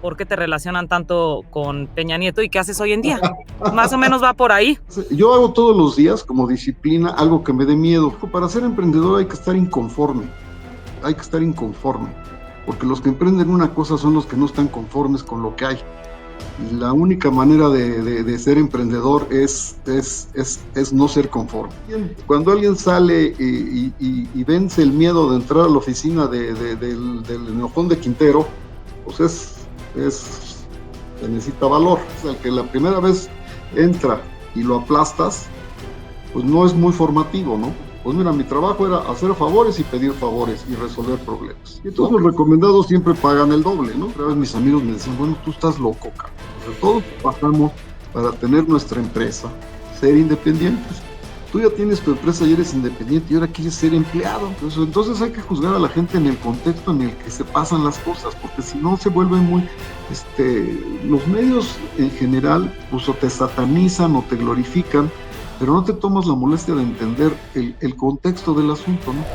por qué te relacionan tanto con Peña Nieto y qué haces hoy en día. Más o menos va por ahí. Yo hago todos los días como disciplina algo que me dé miedo. Para ser emprendedor hay que estar inconforme, porque los que emprenden una cosa son los que no están conformes con lo que hay. Y la única manera de ser emprendedor es no ser conforme. Cuando alguien sale y vence el miedo de entrar a la oficina del Enojón de Quintero, pues se necesita valor. O sea, el que la primera vez entra y lo aplastas, pues no es muy formativo, ¿no? Pues mira, mi trabajo era hacer favores y pedir favores y resolver problemas. Y entonces los recomendados siempre pagan el doble, ¿no? Otra vez mis amigos me decían, bueno, tú estás loco, cabrón. O sea, todos trabajamos para tener nuestra empresa, ser independientes. Tú ya tienes tu empresa y eres independiente y ahora quieres ser empleado. Entonces hay que juzgar a la gente en el contexto en el que se pasan las cosas, porque si no se vuelven muy... los medios en general, pues o te satanizan o te glorifican, pero no te tomas la molestia de entender el contexto del asunto, ¿no?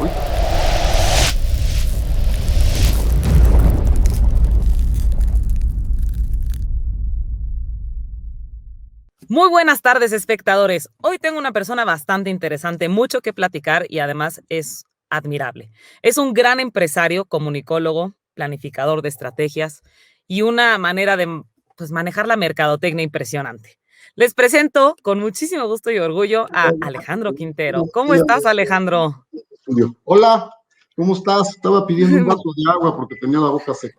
Muy buenas tardes, espectadores. Hoy tengo una persona bastante interesante, mucho que platicar y además es admirable. Es un gran empresario, comunicólogo, planificador de estrategias y una manera de manejar la mercadotecnia impresionante. Les presento con muchísimo gusto y orgullo a Alejandro Quintero. ¿Cómo estás, Alejandro? Hola, ¿cómo estás? Estaba pidiendo un vaso de agua porque tenía la boca seca.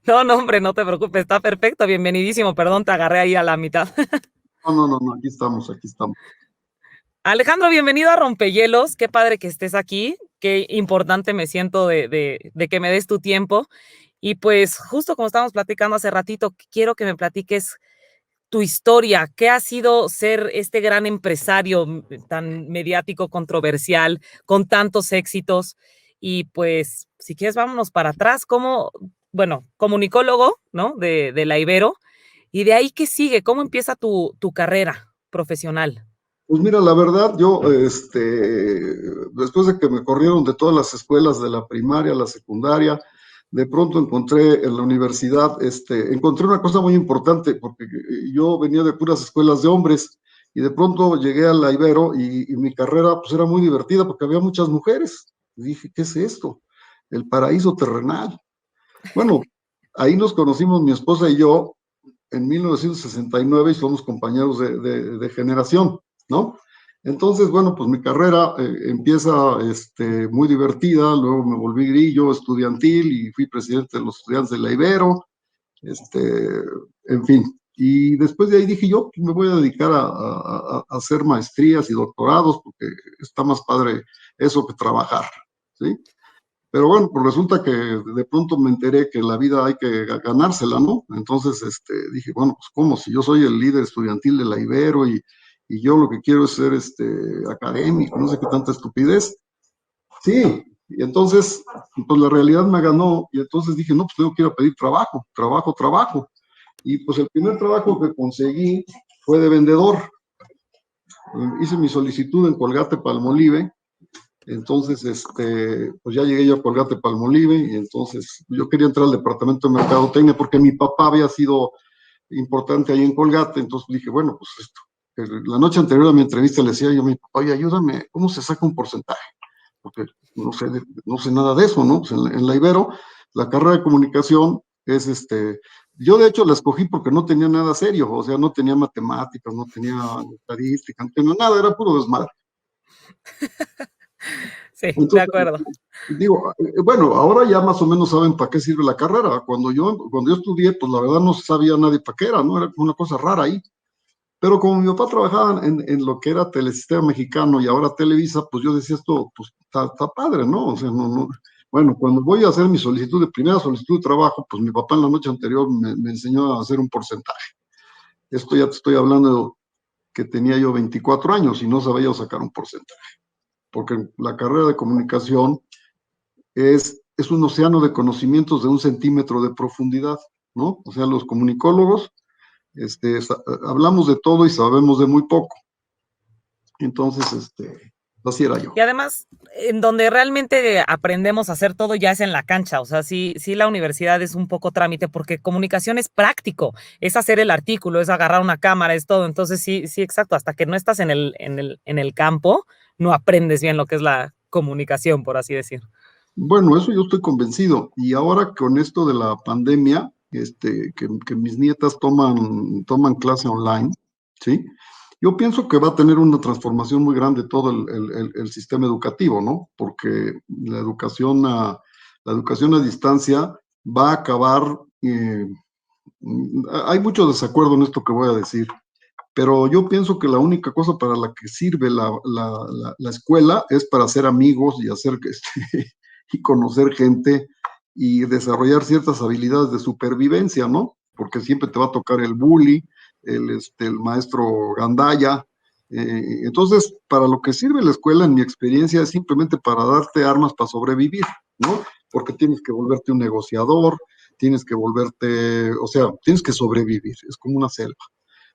No, hombre, no te preocupes, está perfecto, bienvenidísimo. Perdón, te agarré ahí a la mitad. No, aquí estamos. Alejandro, bienvenido a Rompehielos. Qué padre que estés aquí. Qué importante me siento de que me des tu tiempo. Y pues, justo como estábamos platicando hace ratito, quiero que me platiques tu historia. ¿Qué ha sido ser este gran empresario tan mediático, controversial, con tantos éxitos? Y pues, si quieres, vámonos para atrás. Bueno, comunicólogo, ¿no? De la Ibero. Y de ahí, ¿qué sigue? ¿Cómo empieza tu carrera profesional? Pues mira, la verdad, yo, después de que me corrieron de todas las escuelas, de la primaria, la secundaria, de pronto encontré en la universidad, encontré una cosa muy importante, porque yo venía de puras escuelas de hombres, y de pronto llegué a la Ibero, y mi carrera, pues era muy divertida, porque había muchas mujeres. Y dije, ¿qué es esto? El paraíso terrenal. Bueno, ahí nos conocimos mi esposa y yo en 1969 y somos compañeros de generación, ¿no? Entonces, bueno, pues mi carrera empieza muy divertida, luego me volví grillo estudiantil y fui presidente de los estudiantes de la Ibero, en fin. Y después de ahí dije yo, pues me voy a dedicar a hacer maestrías y doctorados, porque está más padre eso que trabajar, ¿sí? Pero bueno, pues resulta que de pronto me enteré que en la vida hay que ganársela, ¿no? Entonces, dije, bueno, pues ¿cómo? Si yo soy el líder estudiantil de la Ibero y yo lo que quiero es ser académico, no sé qué tanta estupidez. Sí, y entonces, pues la realidad me ganó y entonces dije, no, pues tengo que ir a pedir trabajo. Y pues el primer trabajo que conseguí fue de vendedor. Hice mi solicitud en Colgate-Palmolive. Entonces, pues ya llegué yo a Colgate-Palmolive y entonces yo quería entrar al departamento de mercadotecnia porque mi papá había sido importante ahí en Colgate, entonces dije, bueno, pues esto. La noche anterior a mi entrevista le decía yo a mi papá, oye, ayúdame, ¿cómo se saca un porcentaje? Porque no sé nada de eso, ¿no? Pues en la Ibero, la carrera de comunicación es yo de hecho la escogí porque no tenía nada serio, o sea, no tenía matemáticas, no tenía estadística, no tenía nada, era puro desmadre. Sí, de Entonces, acuerdo. digo, bueno, ahora ya más o menos saben para qué sirve la carrera. Cuando yo estudié, pues la verdad no sabía nadie para qué era, ¿no? Era una cosa rara ahí. Pero como mi papá trabajaba en lo que era Telesistema Mexicano y ahora Televisa, pues yo decía esto, pues está padre, ¿no? O sea, no. Bueno, cuando voy a hacer mi primera solicitud de trabajo, pues mi papá en la noche anterior me enseñó a hacer un porcentaje. Esto ya te estoy hablando de que tenía yo 24 años y no sabía yo sacar un porcentaje. Porque la carrera de comunicación es un océano de conocimientos de 1 centímetro de profundidad, ¿no? O sea, los comunicólogos hablamos de todo y sabemos de muy poco. Entonces, Así era Y yo. además, en donde realmente aprendemos a hacer todo ya es en la cancha. O sea, sí la universidad es un poco trámite porque comunicación es práctico, es hacer el artículo, es agarrar una cámara, es todo. Entonces, sí, exacto. Hasta que no estás en el campo, no aprendes bien lo que es la comunicación, por así decir. Bueno, eso yo estoy convencido. Y ahora con esto de la pandemia, que mis nietas toman clase online, ¿sí? Yo pienso que va a tener una transformación muy grande todo el sistema educativo, ¿no? Porque la educación a distancia va a acabar, hay mucho desacuerdo en esto que voy a decir, pero yo pienso que la única cosa para la que sirve la escuela es para hacer amigos y hacer y conocer gente y desarrollar ciertas habilidades de supervivencia, ¿no? Porque siempre te va a tocar el bully, el maestro gandaya. Entonces, para lo que sirve la escuela, en mi experiencia, es simplemente para darte armas para sobrevivir, ¿no? Porque tienes que volverte un negociador, tienes que volverte, o sea, tienes que sobrevivir, es como una selva.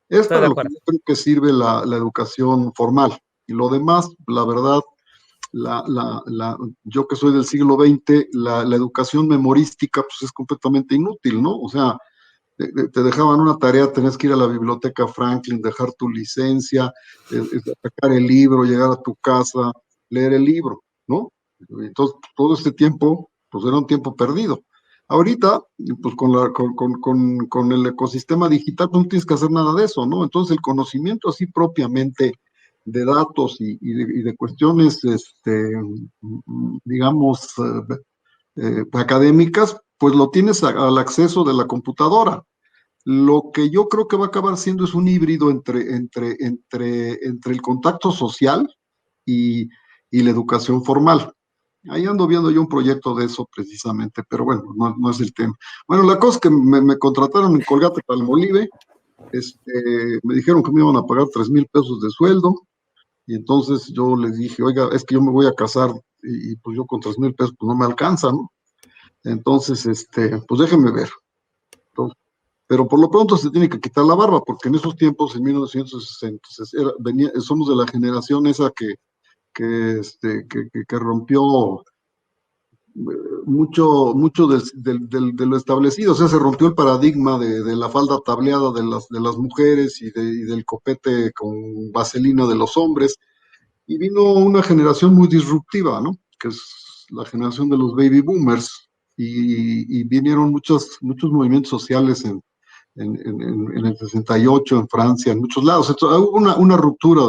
Es Estoy para de lo que acuerdo. yo creo que sirve la educación formal. Y lo demás, la verdad, yo que soy del siglo XX, la educación memorística pues es completamente inútil, ¿no? O sea, te dejaban una tarea, tenías que ir a la biblioteca Franklin, dejar tu licencia, sacar el libro, llegar a tu casa, leer el libro, ¿no? Entonces, todo este tiempo, pues era un tiempo perdido. Ahorita, pues con el ecosistema digital, pues no tienes que hacer nada de eso, ¿no? Entonces, el conocimiento así propiamente de datos y de cuestiones, digamos, académicas, pues lo tienes al acceso de la computadora. Lo que yo creo que va a acabar siendo es un híbrido entre el contacto social y, y la educación formal. Ahí ando viendo yo un proyecto de eso precisamente, pero bueno, no es el tema. Bueno, la cosa es que me contrataron en Colgate Palmolive, me dijeron que me iban a pagar 3,000 pesos de sueldo, y entonces yo les dije, oiga, es que yo me voy a casar y pues yo con 3,000 pesos pues no me alcanza, ¿no? Entonces, pues déjenme ver. Entonces, pero por lo pronto se tiene que quitar la barba, porque en esos tiempos, en 1960, somos de la generación esa que rompió mucho de lo establecido. O sea, se rompió el paradigma de la falda tableada de las mujeres y del copete con vaselina de los hombres. Y vino una generación muy disruptiva, ¿no? Que es la generación de los baby boomers. Y vinieron muchos movimientos sociales en el 68 en Francia, en muchos lados. Entonces, hubo una ruptura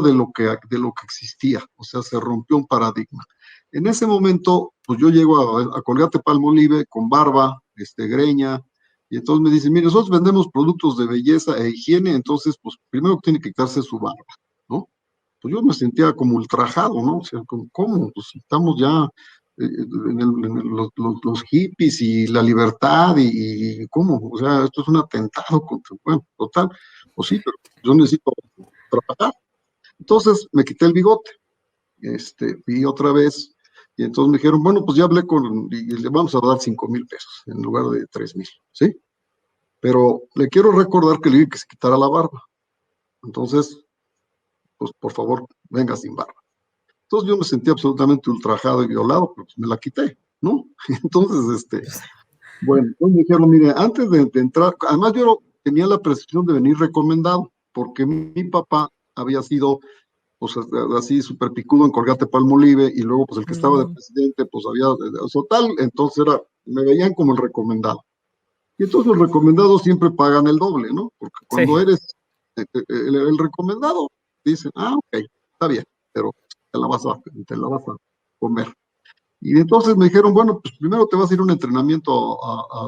de lo que existía, o sea, se rompió un paradigma. En ese momento, pues yo llego a Colgate Palmolive con barba, greña, y entonces me dicen, mire, nosotros vendemos productos de belleza e higiene, entonces, pues primero tiene que quitarse su barba, ¿no? Pues yo me sentía como ultrajado, ¿no? O sea, ¿cómo? Pues estamos ya los hippies y la libertad y ¿cómo? O sea, esto es un atentado contra, bueno, total, pues sí, pero yo necesito trabajar. Entonces me quité el bigote, vi otra vez, y entonces me dijeron, bueno, pues ya hablé y le vamos a dar 5,000 pesos en lugar de 3,000, ¿sí? Pero le quiero recordar que le dije que se quitara la barba. Entonces, pues por favor, venga sin barba. Entonces yo me sentí absolutamente ultrajado y violado, pero pues me la quité, ¿no? Entonces, bueno, entonces me dijeron, mire, antes de entrar, además yo tenía la percepción de venir recomendado, porque mi papá había sido, pues así súper picudo en Colgate Palmolive, y luego pues el que estaba de Mm, presidente, pues había, o sea, tal, entonces me veían como el recomendado. Y entonces los recomendados siempre pagan el doble, ¿no? Porque sí. cuando eres el recomendado, dicen, ok, está bien, pero te la vas a comer. Y entonces me dijeron, bueno, pues primero te vas a ir a un entrenamiento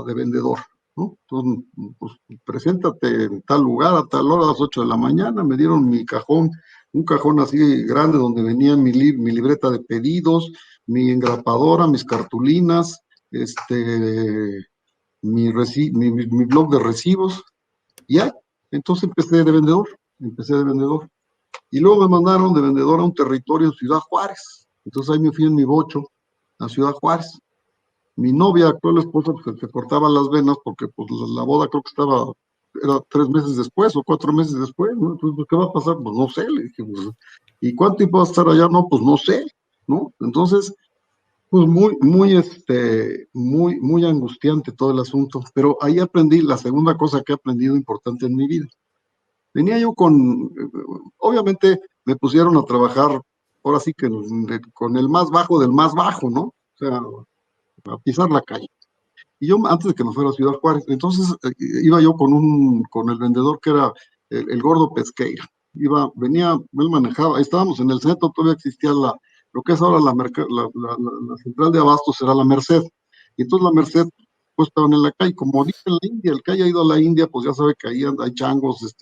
de vendedor, ¿no? Entonces, pues preséntate en tal lugar a tal hora, a las 8 de la mañana. Me dieron mi cajón, un cajón así grande donde venía mi libreta de pedidos, mi engrapadora, mis cartulinas, mi blog de recibos, y ya. Entonces empecé de vendedor. Y luego me mandaron de vendedor a un territorio en Ciudad Juárez. Entonces ahí me fui en mi bocho a Ciudad Juárez. Mi novia, actual esposa, pues se cortaba las venas porque pues la boda creo que estaba era 3 meses después o 4 meses después, ¿no? Entonces, ¿qué va a pasar? Pues no sé, le dije, pues, ¿y cuánto tiempo va a estar allá? No, pues no sé, ¿no? Entonces, pues muy angustiante todo el asunto, pero ahí aprendí la segunda cosa que he aprendido importante en mi vida. Venía yo obviamente me pusieron a trabajar, ahora sí que con el más bajo del más bajo, ¿no? O sea, a pisar la calle. Y yo, antes de que me fuera a Ciudad Juárez, entonces iba yo con el vendedor que era el gordo Pesqueira. Venía, él manejaba, estábamos en el centro, todavía existía lo que es ahora la central de abastos, era la Merced. Y entonces la Merced, pues estaban en la calle, como dice en la India, el que haya ido a la India, pues ya sabe que ahí hay changos,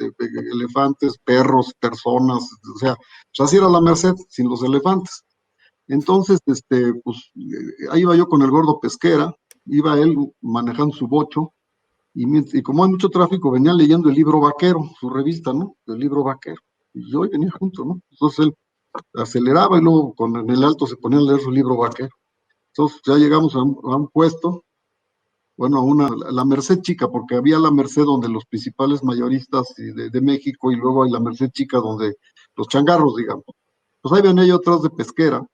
elefantes, perros, personas, o sea, pues así era la Merced, sin los elefantes. Entonces, pues ahí iba yo con el gordo Pesquera, iba él manejando su bocho, y como hay mucho tráfico, venía leyendo el libro vaquero, su revista, ¿no? El libro vaquero. Y yo venía junto, ¿no? Entonces él aceleraba y luego en el alto se ponía a leer su libro vaquero. Entonces ya llegamos a un puesto, bueno, la Merced Chica, porque había la Merced donde los principales mayoristas de México y luego hay la Merced Chica donde los changarros, digamos. Pues ahí venía yo atrás de Pesquera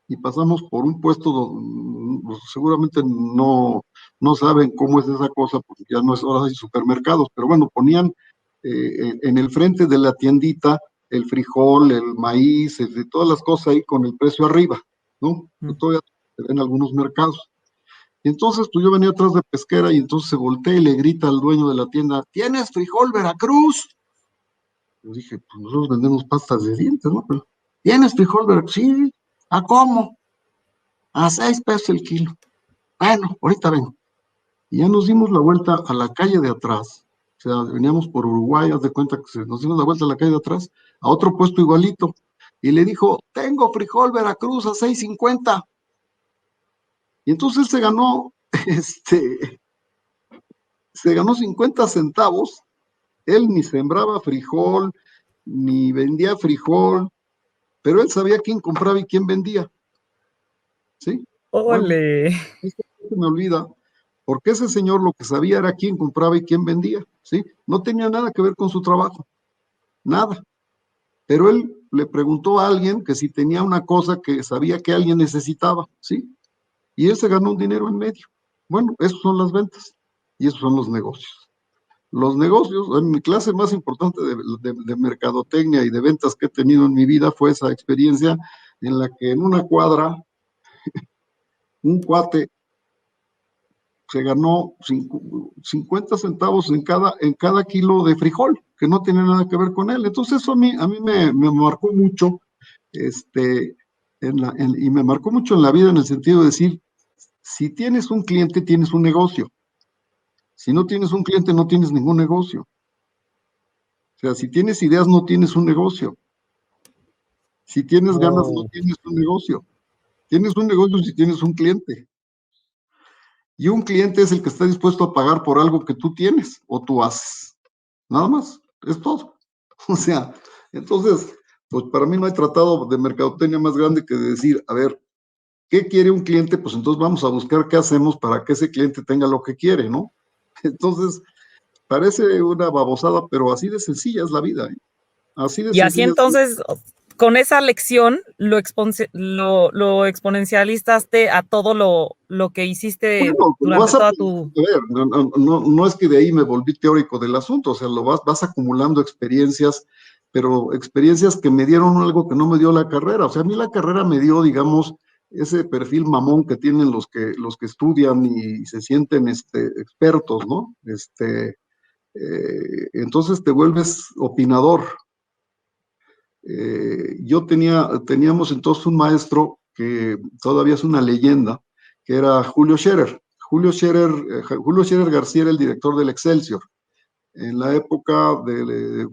y pasamos por un puesto donde seguramente no saben cómo es esa cosa, porque ya no es ahora hay supermercados, pero bueno, ponían en el frente de la tiendita el frijol, el maíz, todas las cosas ahí con el precio arriba, ¿no? Todavía en algunos mercados. Y entonces, pues yo venía atrás de Pesquera y entonces se voltea y le grita al dueño de la tienda, ¿tienes frijol Veracruz? Yo dije, pues nosotros vendemos pastas de dientes, ¿no? Pero, ¿tienes frijol Veracruz? Sí. ¿A cómo? A 6 pesos el kilo. Bueno, ahorita vengo. Y ya nos dimos la vuelta a la calle de atrás. O sea, veníamos por Uruguay, haz de cuenta que nos dimos la vuelta a la calle de atrás, a otro puesto igualito. Y le dijo, tengo frijol Veracruz a 6.50. Y entonces él este, se ganó 50 centavos. Él ni sembraba frijol, ni vendía frijol, pero él sabía quién compraba y quién vendía. ¿Sí? Bueno, ¡Ole! esto no se me olvida, porque ese señor lo que sabía era quién compraba y quién vendía, ¿sí? No tenía nada que ver con su trabajo, nada. Pero él le preguntó a alguien que si tenía una cosa que sabía que alguien necesitaba, ¿sí? Y él se ganó un dinero en medio. Bueno, esas son las ventas y esos son los negocios. Los negocios, en mi clase más importante de mercadotecnia y de ventas que he tenido en mi vida fue esa experiencia en la que en una cuadra un cuate se ganó 50 centavos en cada kilo de frijol, que no tiene nada que ver con él. Entonces eso a mí me marcó mucho, y me marcó mucho en la vida en el sentido de decir, si tienes un cliente, tienes un negocio. Si no tienes un cliente, no tienes ningún negocio. O sea, si tienes ideas, no tienes un negocio. Si tienes ganas, no Oh. tienes un negocio. Tienes un negocio si tienes un cliente. Y un cliente es el que está dispuesto a pagar por algo que tú tienes o tú haces. Nada más, es todo. O sea, entonces, pues para mí no hay tratado de mercadotecnia más grande que de decir, a ver, ¿qué quiere un cliente? Pues entonces vamos a buscar qué hacemos para que ese cliente tenga lo que quiere, ¿no? Entonces, parece una babosada, pero así de sencilla es la vida, ¿eh? Así de Y así sencilla es la vida. entonces, con esa lección, lo exponencializaste a todo lo que hiciste Bueno, lo durante vas a toda tu... ver, no es que de ahí me volví teórico del asunto, o sea, lo vas acumulando experiencias, pero experiencias que me dieron algo que no me dio la carrera. O sea, a mí la carrera me dio, digamos, ese perfil mamón que tienen los que estudian y se sienten expertos, ¿no? Entonces te vuelves opinador. Teníamos entonces un maestro que todavía es una leyenda, que era Julio Scherer. Julio Scherer García era el director del Excelsior en la época de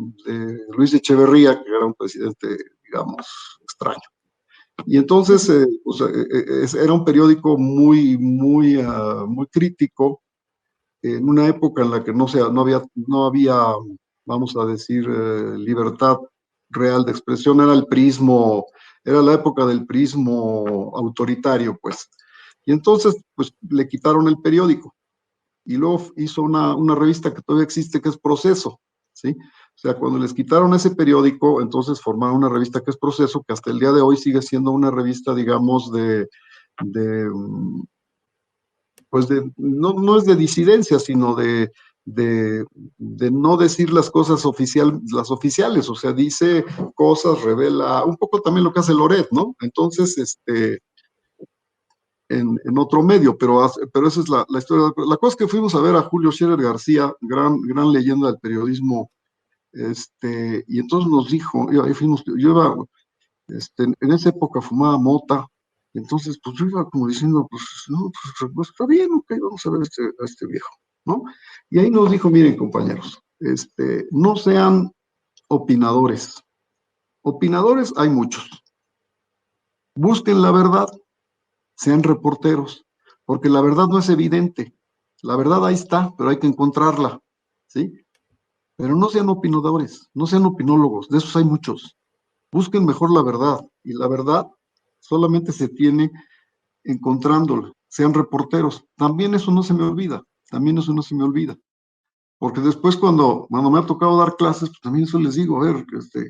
Luis Echeverría, que era un presidente, digamos, extraño. Y entonces pues, era un periódico muy crítico en una época en la que no había, vamos a decir, libertad real de expresión, era la época del prismo autoritario, pues. Y entonces, pues, le quitaron el periódico. y luego hizo una revista que todavía existe, que es Proceso, ¿sí? O sea, cuando les quitaron ese periódico, entonces formaron una revista que es Proceso, que hasta el día de hoy sigue siendo una revista, digamos, de pues no es de disidencia, sino de no decir las cosas las oficiales, o sea, dice cosas, revela, un poco también lo que hace Loret, ¿no? Entonces, en otro medio, pero esa es la historia. La cosa es que fuimos a ver a Julio Scherer García, gran leyenda del periodismo, y entonces nos dijo, ahí fuimos, yo iba, en esa época fumaba mota, entonces pues yo iba como diciendo, pues no, pues está bien, ok, vamos a ver a este viejo, ¿no? Y ahí nos dijo, miren compañeros, no sean opinadores. Opinadores hay muchos. Busquen la verdad, sean reporteros, porque la verdad no es evidente. La verdad ahí está, pero hay que encontrarla, ¿sí? Pero no sean opinadores, no sean opinólogos, de esos hay muchos. Busquen mejor la verdad, y la verdad solamente se tiene encontrándola. Sean reporteros. También eso no se me olvida, también eso no se me olvida. Porque después cuando me ha tocado dar clases, pues también eso les digo, a ver,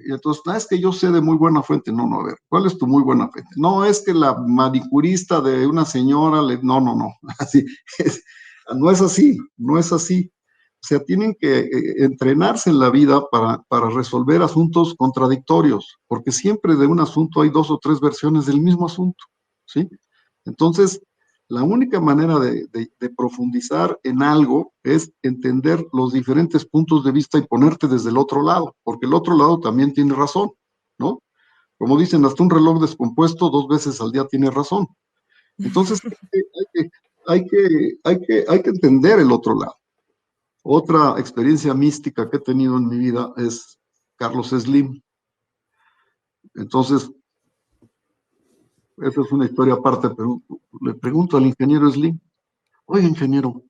y entonces, es que yo sé de muy buena fuente. No, no, a ver, ¿cuál es tu muy buena fuente? No, es que la manicurista de una señora, no, así, no es así, no es así. O sea, tienen que entrenarse en la vida para resolver asuntos contradictorios, porque siempre de un asunto hay 2 o 3 versiones del mismo asunto, ¿sí? Entonces, la única manera de profundizar en algo es entender los diferentes puntos de vista y ponerte desde el otro lado, porque el otro lado también tiene razón, ¿no? Como dicen, hasta un reloj descompuesto 2 veces al día tiene razón. Entonces, hay que entender el otro lado. Otra experiencia mística que he tenido en mi vida es Carlos Slim. Entonces, esa es una historia aparte, pero le pregunto al ingeniero Slim, oye, ingeniero,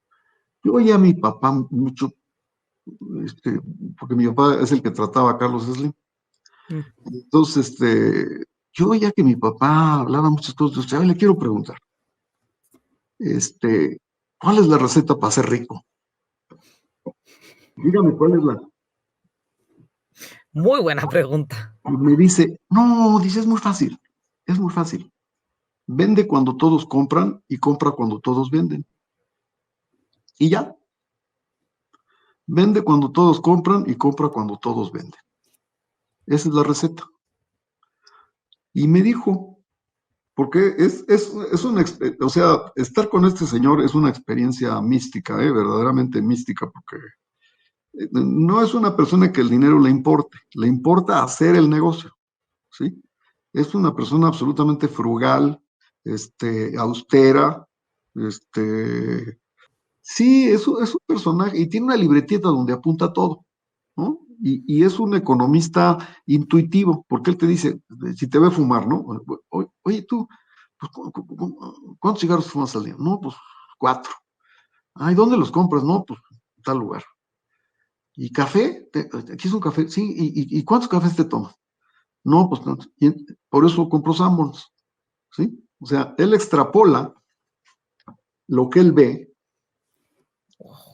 yo oía a mi papá mucho, porque mi papá es el que trataba a Carlos Slim. Entonces, yo oía que mi papá hablaba muchas cosas. O le quiero preguntar, ¿cuál es la receta para ser rico? Dígame cuál es la. Muy buena pregunta. Y me dice, no, dice, es muy fácil, es muy fácil. Vende cuando todos compran y compra cuando todos venden. Y ya. Vende cuando todos compran y compra cuando todos venden. Esa es la receta. Y me dijo, porque es una, o sea, estar con este señor es una experiencia mística, verdaderamente mística, porque no es una persona que el dinero le importa hacer el negocio, ¿sí? Es una persona absolutamente frugal, austera, sí, es un personaje, y tiene una libretita donde apunta todo, ¿no? Y es un economista intuitivo, porque él te dice, si te ve fumar, ¿no? Oye, tú, pues, ¿cuántos cigarros fumas al día? No, pues 4. Ay, ¿dónde los compras? No, pues en tal lugar. ¿Y café? ¿Aquí es un café? Sí, ¿y cuántos cafés te tomas? No, pues no. Por eso compro Sanborns, ¿sí? O sea, él extrapola lo que él ve,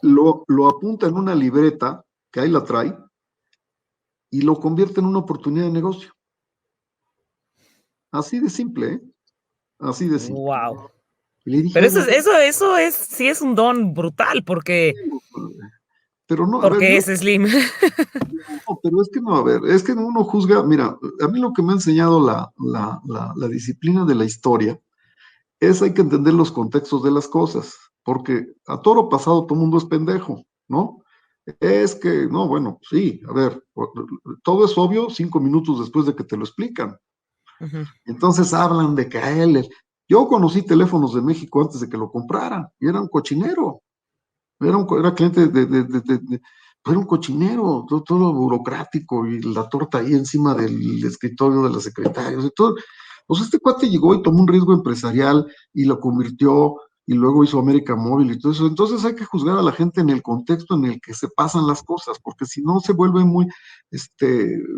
lo apunta en una libreta, que ahí la trae, y lo convierte en una oportunidad de negocio. Así de simple, ¿eh? Así de simple. Wow. Y le dije, Pero oiga, eso es, sí es un don brutal, pero no, a ver, porque es Slim. no, pero es que no, a ver, es que uno juzga, mira, a mí lo que me ha enseñado la disciplina de la historia es hay que entender los contextos de las cosas, porque a toro pasado todo mundo es pendejo, ¿no? Es que, no, bueno, sí, a ver, todo es obvio 5 minutos después de que te lo explican. Entonces hablan de que a él, yo conocí teléfonos de México antes de que lo compraran, y era un cochinero, era cliente pues era un cochinero, todo burocrático, y la torta ahí encima del escritorio de los secretarios, y todo. Pues este cuate llegó y tomó un riesgo empresarial y lo convirtió, y luego hizo América Móvil y todo eso. Entonces hay que juzgar a la gente en el contexto en el que se pasan las cosas, porque si no se vuelve muy,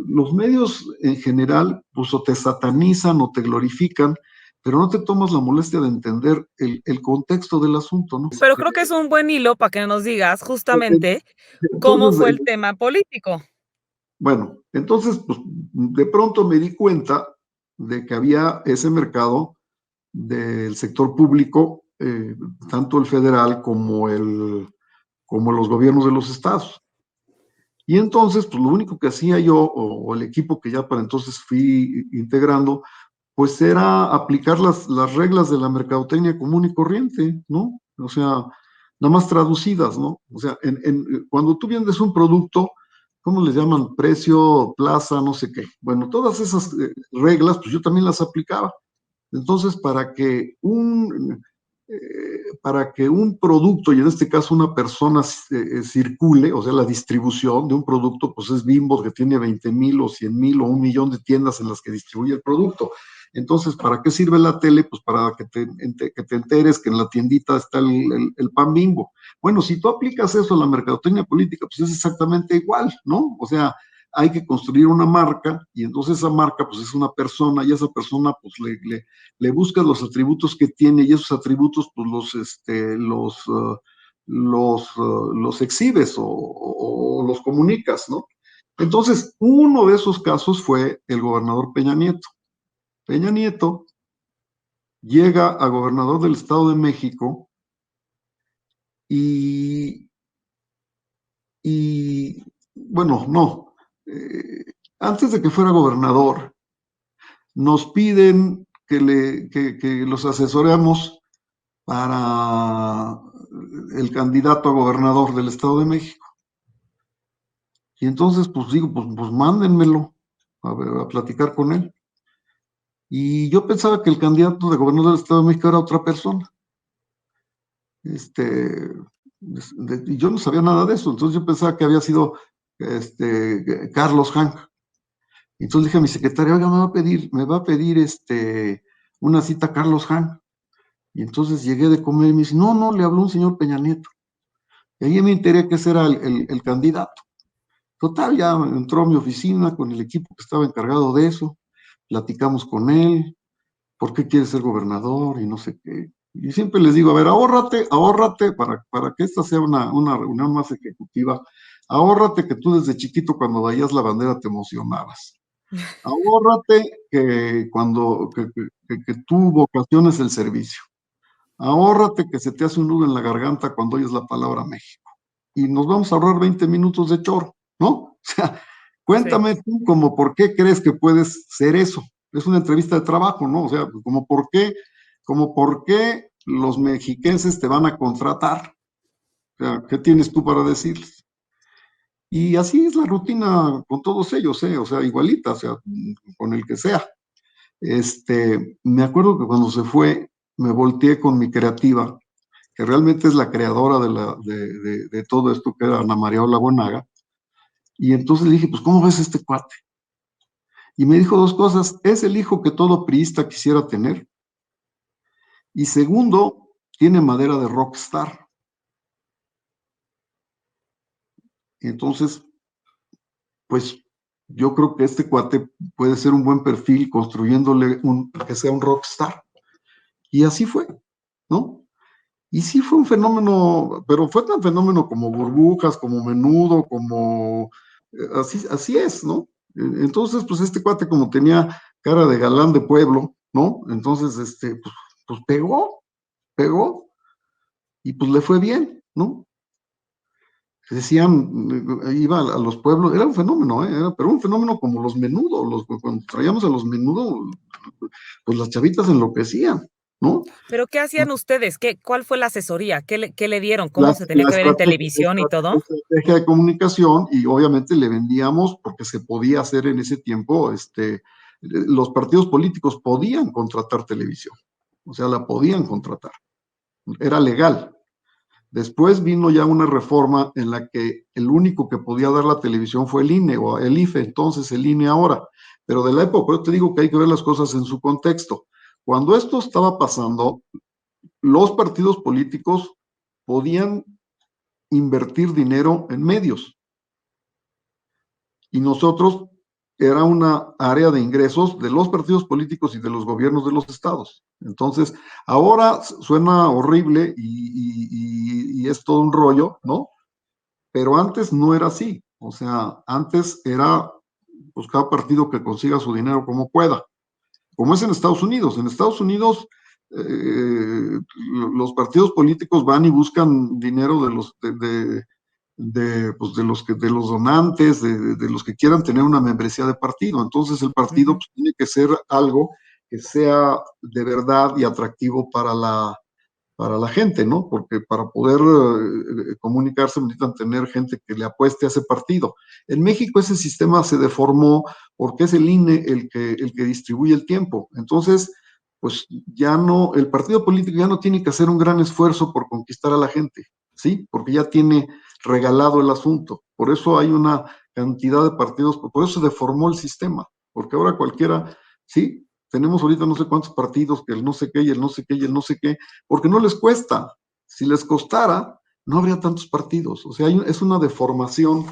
los medios en general, pues o te satanizan o te glorifican, pero no te tomas la molestia de entender el contexto del asunto, ¿no? Pero creo que es un buen hilo para que nos digas justamente cómo Entonces, fue el tema político. bueno, entonces, pues, de pronto me di cuenta de que había ese mercado del sector público, tanto el federal como los gobiernos de los estados. Y entonces, pues lo único que hacía yo, o el equipo que ya para entonces fui integrando, pues era aplicar las reglas de la mercadotecnia común y corriente, ¿no? O sea, nada más traducidas, ¿no? O sea, cuando tú vendes un producto, ¿cómo les llaman? Precio, plaza, no sé qué. Bueno, todas esas reglas, pues yo también las aplicaba. Entonces, para que un producto, y en este caso una persona, circule, o sea, la distribución de un producto, pues es Bimbo, que tiene 20,000 o 100,000 o 1,000,000 de tiendas en las que distribuye el producto. Entonces, ¿para qué sirve la tele? Pues para que te enteres que en la tiendita está el pan Bimbo. Bueno, si tú aplicas eso a la mercadotecnia política, pues es exactamente igual, ¿no? O sea, hay que construir una marca y entonces esa marca pues es una persona y esa persona pues le buscas los atributos que tiene y esos atributos pues los exhibes o los comunicas, ¿no? Entonces, uno de esos casos fue el gobernador Peña Nieto. Peña Nieto llega a gobernador del Estado de México y, y bueno, no, antes de que fuera gobernador, nos piden que los asesoremos para el candidato a gobernador del Estado de México. Y entonces, pues digo, pues mándenmelo a platicar con él. Y yo pensaba que el candidato de gobernador del Estado de México era otra persona. Y yo no sabía nada de eso, entonces yo pensaba que había sido Carlos Hank. Entonces dije a mi secretaria, oiga, me va a pedir una cita Carlos Hank. Y entonces llegué de comer y me dice, no, le habló un señor Peña Nieto. Y ahí me enteré que ese era el candidato. Total, ya entró a mi oficina con el equipo que estaba encargado de eso, platicamos con él, por qué quiere ser gobernador y no sé qué. Y siempre les digo, a ver, ahórrate para que esta sea una reunión más ejecutiva, ahórrate que tú desde chiquito cuando veías la bandera te emocionabas. Ahórrate que tu vocación es el servicio. Ahórrate que se te hace un nudo en la garganta cuando oyes la palabra México. Y nos vamos a ahorrar 20 minutos de choro, ¿no? O sea, Sí. cuéntame tú como por qué crees que puedes ser eso. Es una entrevista de trabajo, ¿no? O sea, como por qué los mexiquenses te van a contratar. O sea, ¿qué tienes tú para decirles? Y así es la rutina con todos ellos, ¿eh? O sea, igualita, o sea, con el que sea. Me acuerdo que cuando se fue, me volteé con mi creativa, que realmente es la creadora de todo esto, que era Ana María Olagonaga, y entonces le dije, pues, ¿cómo ves este cuate? Y me dijo dos cosas, es el hijo que todo priista quisiera tener, y segundo, tiene madera de rockstar. Entonces, pues, yo creo que este cuate puede ser un buen perfil construyéndole que sea un rockstar. Y así fue, ¿no? Y sí fue un fenómeno, pero fue tan fenómeno como Burbujas, como Menudo, como así es, ¿no? Entonces, pues este cuate como tenía cara de galán de pueblo, ¿no? Entonces, pues pegó, y pues le fue bien, ¿no? Decían, iba a los pueblos, era un fenómeno, pero un fenómeno como los Menudo, cuando traíamos a los Menudo, pues las chavitas enloquecían, ¿no? ¿Pero qué hacían ustedes? ¿Cuál fue la asesoría? ¿Qué le dieron? la, ¿Cómo se tenía la que ver en estrategia, televisión y todo? estrategia de comunicación, y obviamente le vendíamos, porque se podía hacer en ese tiempo, los partidos políticos podían contratar televisión, o sea, la podían contratar, era legal. Después vino ya una reforma en la que el único que podía dar la televisión fue el INE o el IFE, entonces el INE ahora. Pero de la época, yo te digo que hay que ver las cosas en su contexto. Cuando esto estaba pasando, los partidos políticos podían invertir dinero en medios. Y nosotros era una área de ingresos de los partidos políticos y de los gobiernos de los estados. Entonces, ahora suena horrible y es todo un rollo, ¿no? Pero antes no era así. O sea, antes era pues cada partido que consiga su dinero como pueda, como es en Estados Unidos. En Estados Unidos los partidos políticos van y buscan dinero pues de los donantes, de los que quieran tener una membresía de partido. Entonces el partido pues, tiene que ser algo que sea de verdad y atractivo para la gente, ¿no? Porque para poder comunicarse necesitan tener gente que le apueste a ese partido. En México ese sistema se deformó porque es el INE el que distribuye el tiempo. Entonces, pues ya no, el partido político ya no tiene que hacer un gran esfuerzo por conquistar a la gente, ¿sí? Porque ya tiene regalado el asunto. Por eso hay una cantidad de partidos, por eso se deformó el sistema, porque ahora cualquiera, ¿sí? Tenemos ahorita no sé cuántos partidos, que el no sé qué y el no sé qué y el no sé qué, porque no les cuesta. Si les costara, no habría tantos partidos. O sea, es una deformación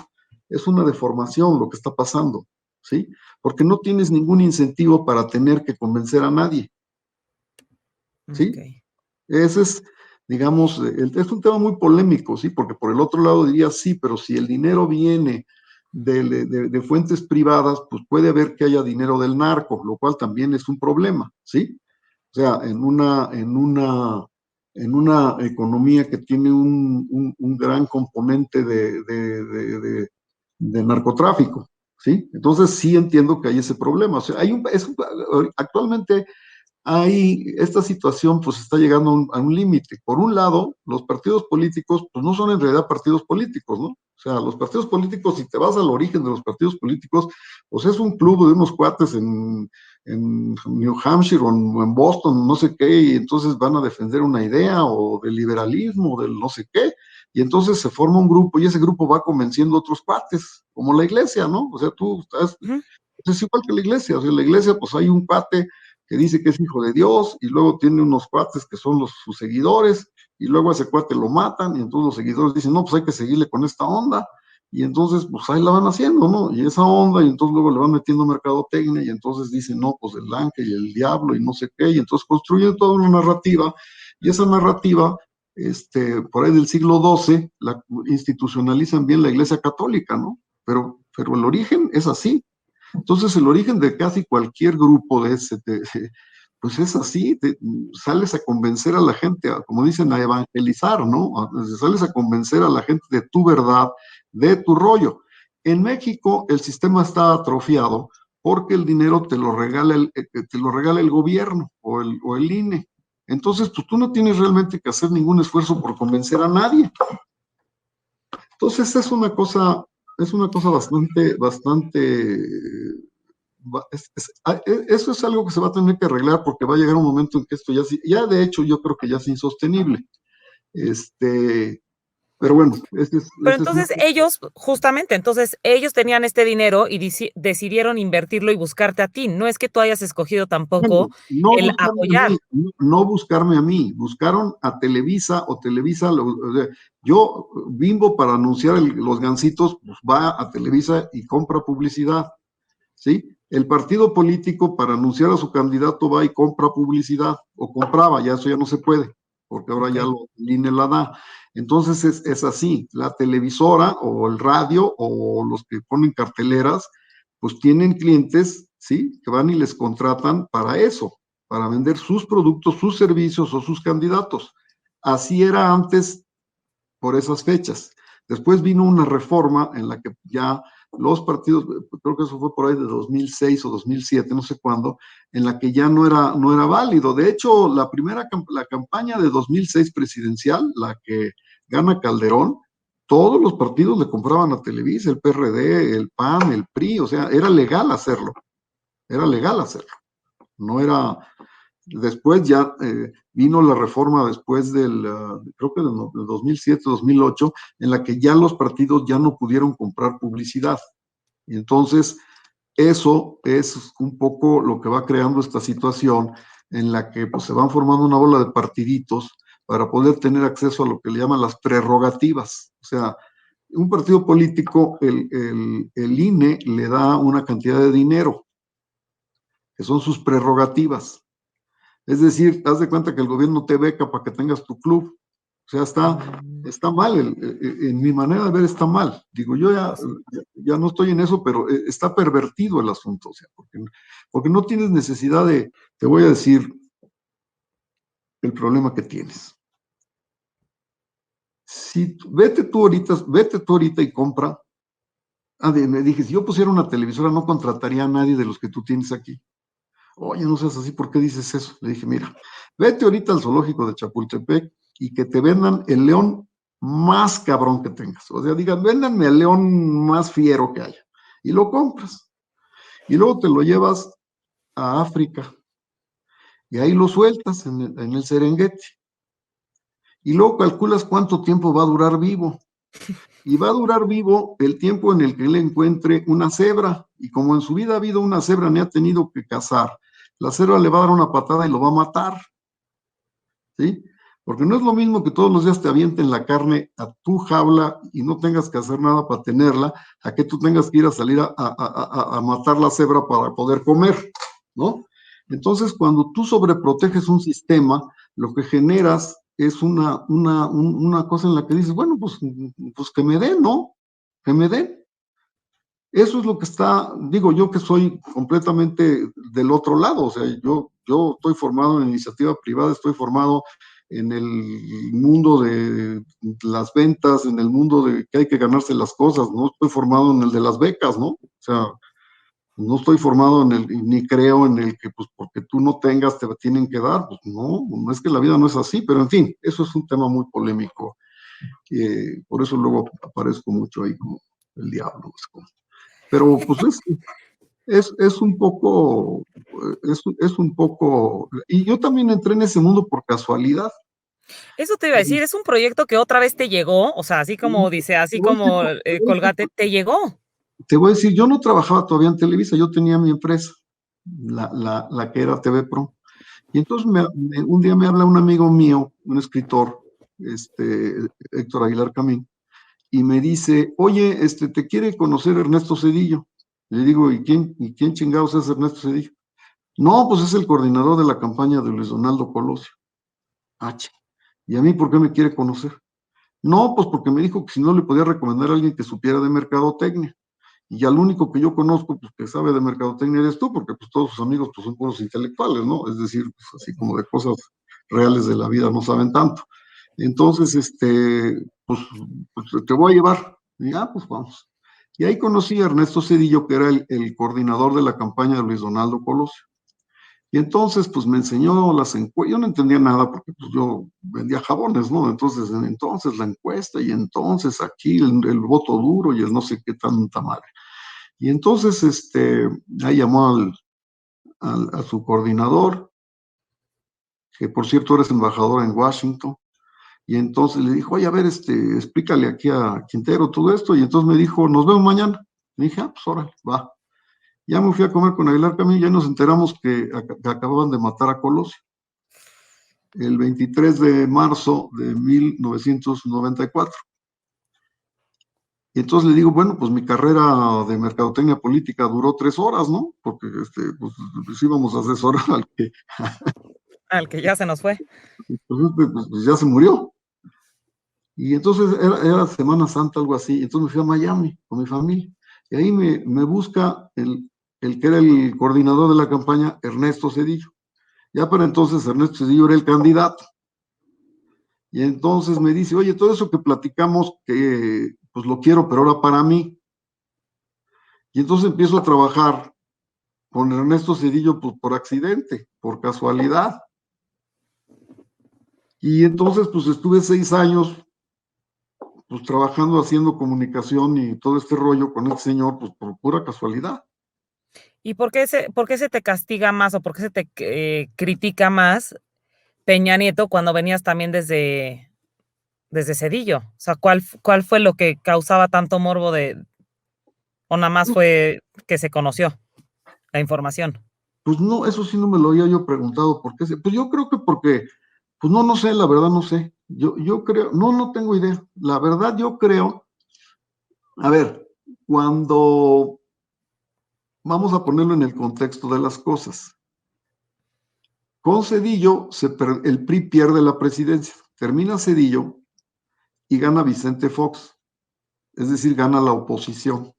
lo que está pasando, ¿sí? Porque no tienes ningún incentivo para tener que convencer a nadie, ¿sí? Okay. Ese es, digamos, es un tema muy polémico, ¿sí? Porque por el otro lado diría, sí, pero si el dinero viene de fuentes privadas, pues puede haber que haya dinero del narco, lo cual también es un problema, ¿sí? O sea, en una economía que tiene un gran componente de narcotráfico, ¿sí? Entonces sí entiendo que hay ese problema. O sea, actualmente esta situación pues está llegando a un límite. Por un lado, los partidos políticos pues no son en realidad partidos políticos, ¿no? O sea, los partidos políticos, si te vas al origen de los partidos políticos, pues es un club de unos cuates en New Hampshire o en Boston, no sé qué, y entonces van a defender una idea o del liberalismo o del no sé qué, y entonces se forma un grupo y ese grupo va convenciendo a otros cuates, como la iglesia, ¿no? O sea, tú estás, es igual que la iglesia, o sea, en la iglesia pues hay un cuate que dice que es hijo de Dios, y luego tiene unos cuates que son sus seguidores, y luego a ese cuate lo matan, y entonces los seguidores dicen, no, pues hay que seguirle con esta onda, y entonces pues ahí la van haciendo, ¿no? Y esa onda, y entonces luego le van metiendo mercadotecnia, y entonces dicen, no, pues el ángel y el diablo, y no sé qué, y entonces construyen toda una narrativa, y esa narrativa, por ahí del siglo XII, la institucionalizan bien la Iglesia Católica, ¿no? Pero el origen es así. Entonces, el origen de casi cualquier grupo pues es así, sales a convencer a la gente, como dicen, a evangelizar, ¿no? Sales a convencer a la gente de tu verdad, de tu rollo. En México, el sistema está atrofiado porque el dinero te lo regala el gobierno o el INE. Entonces, pues tú no tienes realmente que hacer ningún esfuerzo por convencer a nadie. Entonces, es una cosa eso es algo que se va a tener que arreglar porque va a llegar un momento en que esto ya de hecho yo creo que ya es insostenible. Este, pero bueno, Pero ese es una entonces ellos, justamente, entonces ellos tenían este dinero y decidieron invertirlo y buscarte a ti. No es que tú hayas escogido tampoco no el buscarme a apoyar. mí, no buscarme a mí, buscaron a Televisa o Televisa, yo, Bimbo para anunciar los gansitos, pues va a Televisa y compra publicidad. ¿Sí? El partido político para anunciar a su candidato va y compra publicidad, o compraba, ya eso ya no se puede, porque ahora ya Okay. el INE la da. Entonces es así, la televisora o el radio o los que ponen carteleras, pues tienen clientes, ¿sí? Que van y les contratan para eso, para vender sus productos, sus servicios o sus candidatos. Así era antes por esas fechas. Después vino una reforma en la que ya los partidos, creo que eso fue por ahí de 2006 o 2007, no sé cuándo, en la que ya no era válido. De hecho, la campaña de 2006 presidencial, la que gana Calderón, todos los partidos le compraban a Televisa, el PRD, el PAN, el PRI, o sea, era legal hacerlo. No era, después ya vino la reforma después creo que del 2007, 2008, en la que ya los partidos ya no pudieron comprar publicidad. Y entonces eso es un poco lo que va creando esta situación en la que pues, se van formando una bola de partiditos para poder tener acceso a lo que le llaman las prerrogativas. O sea, un partido político, el INE le da una cantidad de dinero, que son sus prerrogativas. Es decir, haz de cuenta que el gobierno te beca para que tengas tu club. O sea, está mal, en mi manera de ver está mal. Digo, yo Pues, ya no estoy en eso, pero está pervertido el asunto, o sea, porque no tienes necesidad de, te voy a decir el problema que tienes. Si vete tú ahorita y compra. Me dije, si yo pusiera una televisora, no contrataría a nadie de los que tú tienes aquí. Oye, no seas así, ¿por qué dices eso? Le dije, mira, vete ahorita al zoológico de Chapultepec y que te vendan el león más cabrón que tengas. O sea, digan, véndanme el león más fiero que haya. Y lo compras. Y luego te lo llevas a África. Y ahí lo sueltas en el Serengeti. Y luego calculas cuánto tiempo va a durar vivo. Y va a durar vivo el tiempo en el que él encuentre una cebra. Y como en su vida ha habido una cebra, ni ha tenido que cazar, la cebra le va a dar una patada y lo va a matar. ¿Sí? Porque no es lo mismo que todos los días te avienten la carne a tu jaula y no tengas que hacer nada para tenerla, a que tú tengas que ir a salir a matar la cebra para poder comer, ¿no? Entonces, cuando tú sobreproteges un sistema, lo que generas es una cosa en la que dices, bueno, pues que me den, ¿no? Que me den. Eso es lo que está, digo yo que soy completamente del otro lado, o sea, yo estoy formado en iniciativa privada, estoy formado en el mundo de las ventas, en el mundo de que hay que ganarse las cosas, no estoy formado en el de las becas, ¿no? O sea, no estoy formado en el, ni creo en el que pues porque tú no tengas te tienen que dar, pues no, no es que la vida no es así, pero en fin, eso es un tema muy polémico, por eso luego aparezco mucho ahí como el diablo, pero pues es un poco, es un poco, y yo también entré en ese mundo por casualidad. eso te iba a decir, es un proyecto que otra vez te llegó, o sea, así como dice, así como Colgate, ¿te llegó? Te voy a decir, yo no trabajaba todavía en Televisa, yo tenía mi empresa, la que era TV Pro. Y entonces un día me habla un amigo mío, un escritor, Héctor Aguilar Camín, y me dice, oye, te quiere conocer Ernesto Cedillo. Le digo, ¿y quién chingados es Ernesto Cedillo? No, pues es el coordinador de la campaña de Luis Donaldo Colosio. H. ¿Y a mí por qué me quiere conocer? No, pues porque me dijo que si no le podía recomendar a alguien que supiera de mercadotecnia. Y al único que yo conozco pues, que sabe de mercadotecnia eres tú, porque pues todos sus amigos pues, son puros intelectuales, ¿no? Es decir, pues, así como de cosas reales de la vida no saben tanto. Entonces, pues te voy a llevar. Y pues vamos. Y ahí conocí a Ernesto Cedillo, que era el coordinador de la campaña de Luis Donaldo Colosio. Y entonces, pues me enseñó las encuestas. Yo no entendía nada porque pues, yo vendía jabones, ¿no? Entonces la encuesta y entonces aquí el voto duro y el no sé qué tanta madre. Y entonces, ahí llamó a su coordinador, que por cierto eres embajador en Washington, y entonces le dijo, oye, a ver, explícale aquí a Quintero todo esto, y entonces me dijo, nos vemos mañana. Le dije, pues órale, va. Ya me fui a comer con Aguilar Camín, ya nos enteramos que acababan de matar a Colosio el 23 de marzo de 1994. Y entonces le digo, bueno, pues mi carrera de mercadotecnia política duró 3 horas, ¿no? Porque pues íbamos a asesorar al que Al que ya se nos fue. pues ya se murió. Y entonces era Semana Santa, algo así. Entonces me fui a Miami con mi familia. Y ahí me busca el que era el coordinador de la campaña, Ernesto Cedillo. Ya para entonces Ernesto Cedillo era el candidato. Y entonces me dice, oye, todo eso que platicamos, que pues lo quiero, pero ahora para mí. Y entonces empiezo a trabajar con Ernesto Cedillo pues, por accidente, por casualidad. Y entonces pues estuve 6 años pues trabajando, haciendo comunicación y todo este rollo con este señor, pues por pura casualidad. ¿Y por qué se te castiga más o por qué se te critica más Peña Nieto cuando venías también desde Cedillo? O sea, ¿cuál fue lo que causaba tanto morbo o nada más fue que se conoció la información? Pues no, eso sí no me lo había yo preguntado, ¿por qué? Pues yo creo que porque, pues no sé, la verdad no sé. Yo creo, no tengo idea. La verdad yo creo A ver, cuando vamos a ponerlo en el contexto de las cosas. Con Zedillo, el PRI pierde la presidencia. Termina Zedillo y gana Vicente Fox. Es decir, gana la oposición.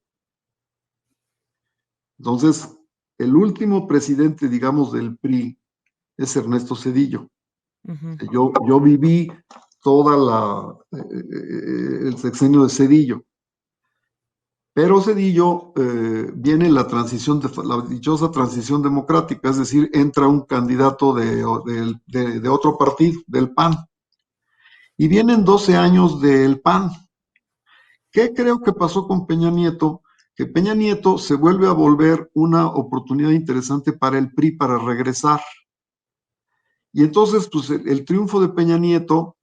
Entonces, el último presidente, digamos, del PRI es Ernesto Zedillo. Yo viví el sexenio de Zedillo. Pero Zedillo viene la dichosa transición democrática, es decir, entra un candidato de otro partido, del PAN. Y vienen 12 años del PAN. ¿Qué creo que pasó con Peña Nieto? Que Peña Nieto se vuelve a volver una oportunidad interesante para el PRI para regresar. Y entonces, pues el triunfo de Peña Nieto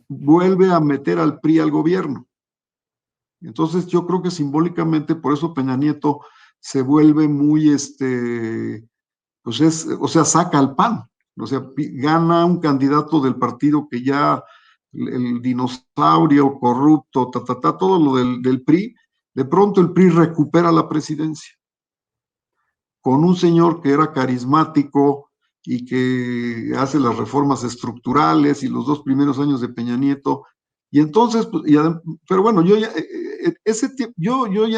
vuelve a meter al PRI al gobierno. Entonces yo creo que simbólicamente por eso Peña Nieto se vuelve muy, pues o sea, saca al PAN, o sea, gana un candidato del partido que ya, el dinosaurio corrupto, todo lo del PRI, de pronto el PRI recupera la presidencia con un señor que era carismático y que hace las reformas estructurales y los 2 primeros años de Peña Nieto. Y entonces, pues, pero bueno, yo ya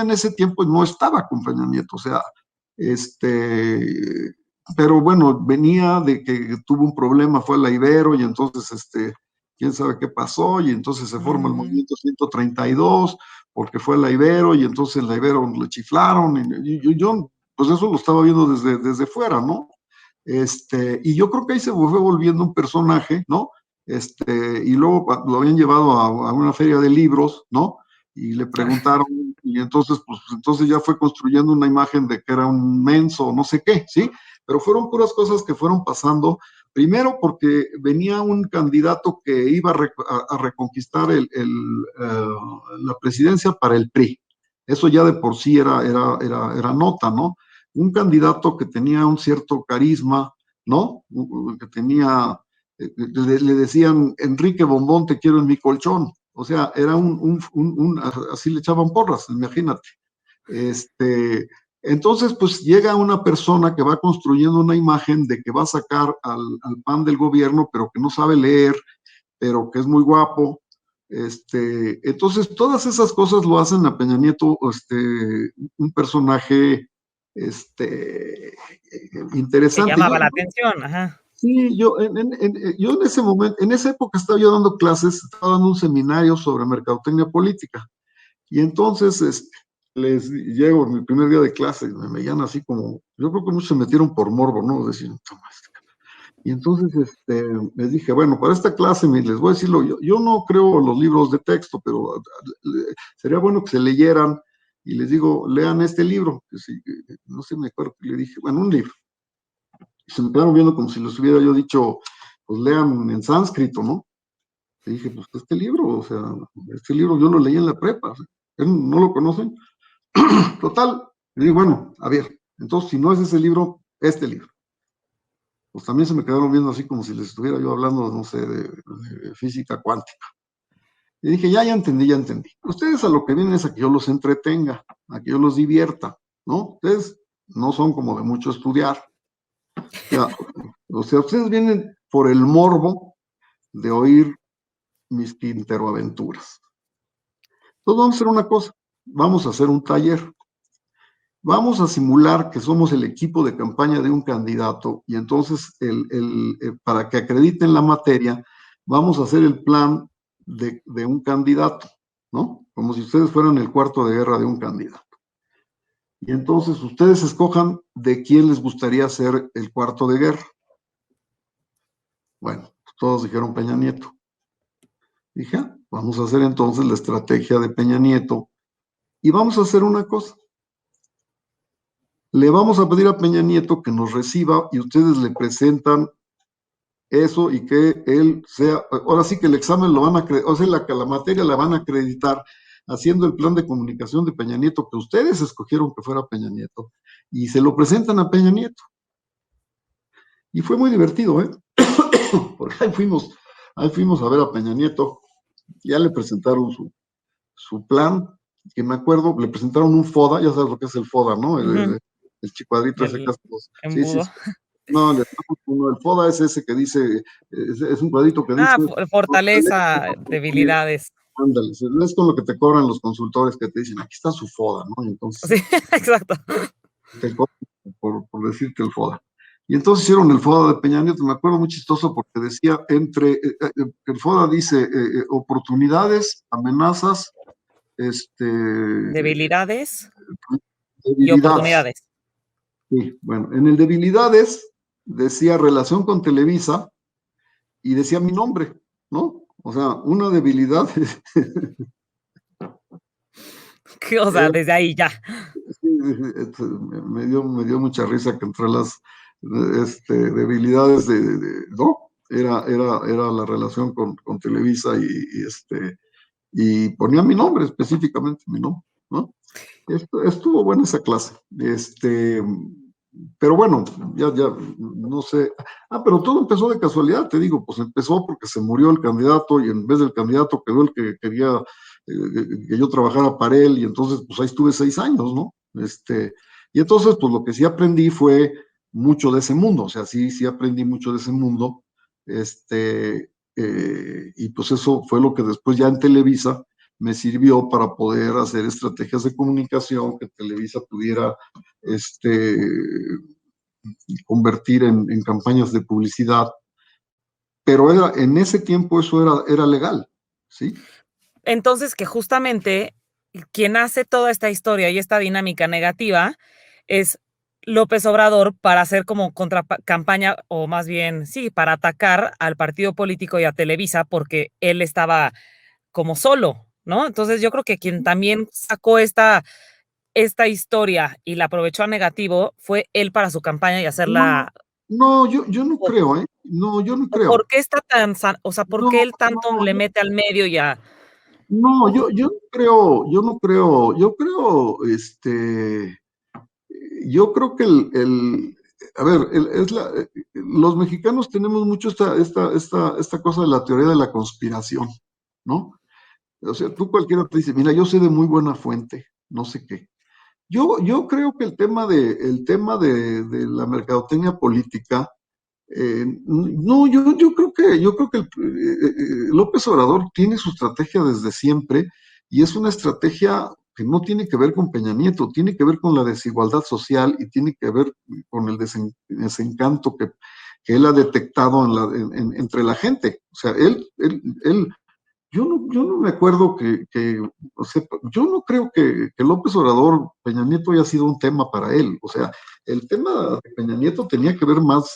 en ese tiempo no estaba con Peña Nieto, o sea, pero bueno, venía de que tuvo un problema, fue a la Ibero y entonces, quién sabe qué pasó y entonces se forma el movimiento 132 porque fue a la Ibero y entonces en la Ibero le chiflaron y yo pues eso lo estaba viendo desde fuera, ¿no? Y yo creo que ahí se fue volviendo un personaje, ¿no? Y luego lo habían llevado a una feria de libros, ¿no? Y le preguntaron, y entonces, pues entonces ya fue construyendo una imagen de que era un menso, no sé qué, ¿sí? Pero fueron puras cosas que fueron pasando. Primero porque venía un candidato que iba a reconquistar la presidencia para el PRI. Eso ya de por sí era nota, ¿no? Un candidato que tenía un cierto carisma, ¿no? Que tenía, le decían, Enrique Bombón, te quiero en mi colchón. O sea, era así le echaban porras, imagínate. Entonces, pues llega una persona que va construyendo una imagen de que va a sacar al PAN del gobierno, pero que no sabe leer, pero que es muy guapo. Entonces, todas esas cosas lo hacen a Peña Nieto un personaje Que interesante. llamaba la atención, ajá. Sí, yo en ese momento, en esa época estaba yo dando clases, estaba dando un seminario sobre mercadotecnia política. Y entonces les llego en mi primer día de clase y me veían así como, yo creo que muchos se metieron por morbo, ¿no? Decían, y entonces les dije, bueno, para esta clase les voy a decirlo, yo no creo en los libros de texto, pero sería bueno que se leyeran y les digo, lean este libro, que no sé, me acuerdo que le dije, bueno, un libro. Y se me quedaron viendo como si les hubiera yo dicho, pues lean en sánscrito, ¿no? Le dije, pues este libro, o sea, este libro yo lo leí en la prepa, o sea, ¿no lo conocen? Total, le digo, bueno, a ver, entonces si no es ese libro, este libro. Pues también se me quedaron viendo así como si les estuviera yo hablando, no sé, de física cuántica. Y dije, ya entendí, ya entendí. Ustedes a lo que vienen es a que yo los entretenga, a que yo los divierta, ¿no? Ustedes no son como de mucho estudiar. O sea, ustedes vienen por el morbo de oír mis quinteroaventuras. Entonces vamos a hacer una cosa, vamos a hacer un taller. Vamos a simular que somos el equipo de campaña de un candidato y entonces para que acrediten la materia, vamos a hacer el plan de un candidato, ¿no? Como si ustedes fueran el cuarto de guerra de un candidato. Y entonces ustedes escojan de quién les gustaría ser el cuarto de guerra. Bueno, todos dijeron Peña Nieto. Dije, vamos a hacer entonces la estrategia de Peña Nieto y vamos a hacer una cosa. Le vamos a pedir a Peña Nieto que nos reciba y ustedes le presentan eso y que él sea, ahora sí que el examen lo van a, o sea, la materia la van a acreditar haciendo el plan de comunicación de Peña Nieto que ustedes escogieron que fuera Peña Nieto y se lo presentan a Peña Nieto. Y fue muy divertido, ¿eh? Porque ahí fuimos a ver a Peña Nieto, ya le presentaron su plan que me acuerdo, le presentaron un FODA, ya sabes lo que es el FODA, ¿no? Ujú, El chicuadrito ese que el hace los... Sí, sí, embudo. sí. No, le damos uno, el FODA es ese que dice, es un cuadrito que dice, fortaleza, Fortaleza, oportunidad. debilidades. Ándale, es con lo que te cobran los consultores que te dicen, aquí está su FODA, ¿no? Y entonces Sí, exacto. te cobran por decirte el FODA. Y entonces hicieron el FODA de Peña Nieto, me acuerdo muy chistoso porque decía, el FODA dice oportunidades, amenazas, Debilidades y debilidades. oportunidades. Sí, bueno, en el debilidades decía relación con Televisa y decía mi nombre, ¿no? O sea, una debilidad O sea, era, desde ahí ya. sí, me dio mucha risa que entre las debilidades ¿no? Era la relación con Televisa y ponía mi nombre, específicamente mi nombre, ¿no? Estuvo buena esa clase. Pero bueno, ya, no sé. Ah, pero todo empezó de casualidad, te digo, pues empezó porque se murió el candidato y en vez del candidato quedó el que quería que yo trabajara para él y entonces pues ahí estuve 6 años, ¿no? Y entonces pues lo que sí aprendí fue mucho de ese mundo, o sea, sí aprendí mucho de ese mundo, y pues eso fue lo que después ya en Televisa me sirvió para poder hacer estrategias de comunicación que Televisa pudiera este, convertir en campañas de publicidad, pero en ese tiempo eso era legal, ¿sí? Entonces, que justamente quien hace toda esta historia y esta dinámica negativa es López Obrador para hacer como contra campaña, o más bien, sí, para atacar al partido político y a Televisa, porque él estaba como solo, ¿no? Entonces, yo creo que quien también sacó esta historia y la aprovechó a negativo fue él para su campaña y No, hacerla. no, yo no ¿O creo, ¿eh? No, yo no o por creo. qué está tan o sea, por qué No, él tanto no, le mete al medio y a no, yo no creo, yo creo que a ver, los mexicanos tenemos mucho esta cosa de la teoría de la conspiración, ¿no? O sea, tú cualquiera te dice, mira, yo sé de muy buena fuente, no sé qué. Yo creo que el tema de la mercadotecnia política, no, yo creo que López Obrador tiene su estrategia desde siempre y es una estrategia que no tiene que ver con Peña Nieto, tiene que ver con la desigualdad social y tiene que ver con el desencanto que él ha detectado entre la gente. O sea, yo no me acuerdo o sea, yo no creo que López Obrador, Peña Nieto haya sido un tema para él. O sea, el tema de Peña Nieto tenía que ver más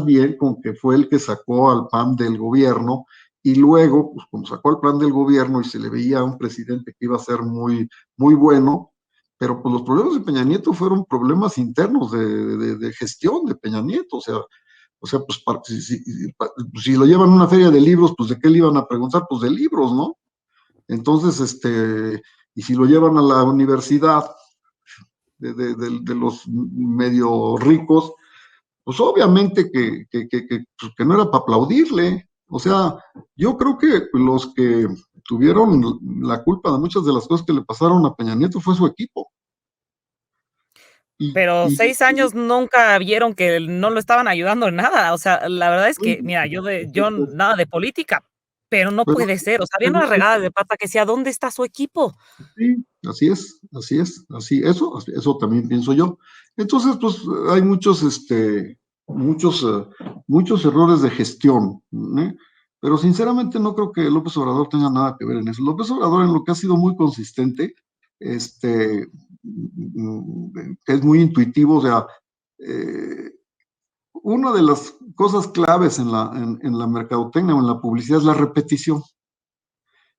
bien con que fue el que sacó al PAN del gobierno y luego, pues como sacó al PAN del gobierno y se le veía a un presidente que iba a ser muy, muy bueno, pero pues los problemas de Peña Nieto fueron problemas internos de gestión de Peña Nieto. O sea, pues si lo llevan a una feria de libros, pues de qué le iban a preguntar, pues de libros, ¿no? Entonces, y si lo llevan a la universidad de los medio ricos, pues obviamente que no era para aplaudirle. O sea, yo creo que los que tuvieron la culpa de muchas de las cosas que le pasaron a Peña Nieto fue su equipo. Y, pero y, 6 años nunca vieron que no lo estaban ayudando en nada. O sea, la verdad es que, mira, yo nada de política, pero no pero, puede ser. O sea, había pero una regada de pata que decía: "¿Dónde está su equipo?". sí, eso también pienso yo. Entonces, pues hay muchos errores de gestión, ¿eh? Pero sinceramente no creo que López Obrador tenga nada que ver en eso. López Obrador en lo que ha sido muy consistente, que es muy intuitivo, o sea, eh, una de las cosas claves en la mercadotecnia o en la publicidad es la repetición.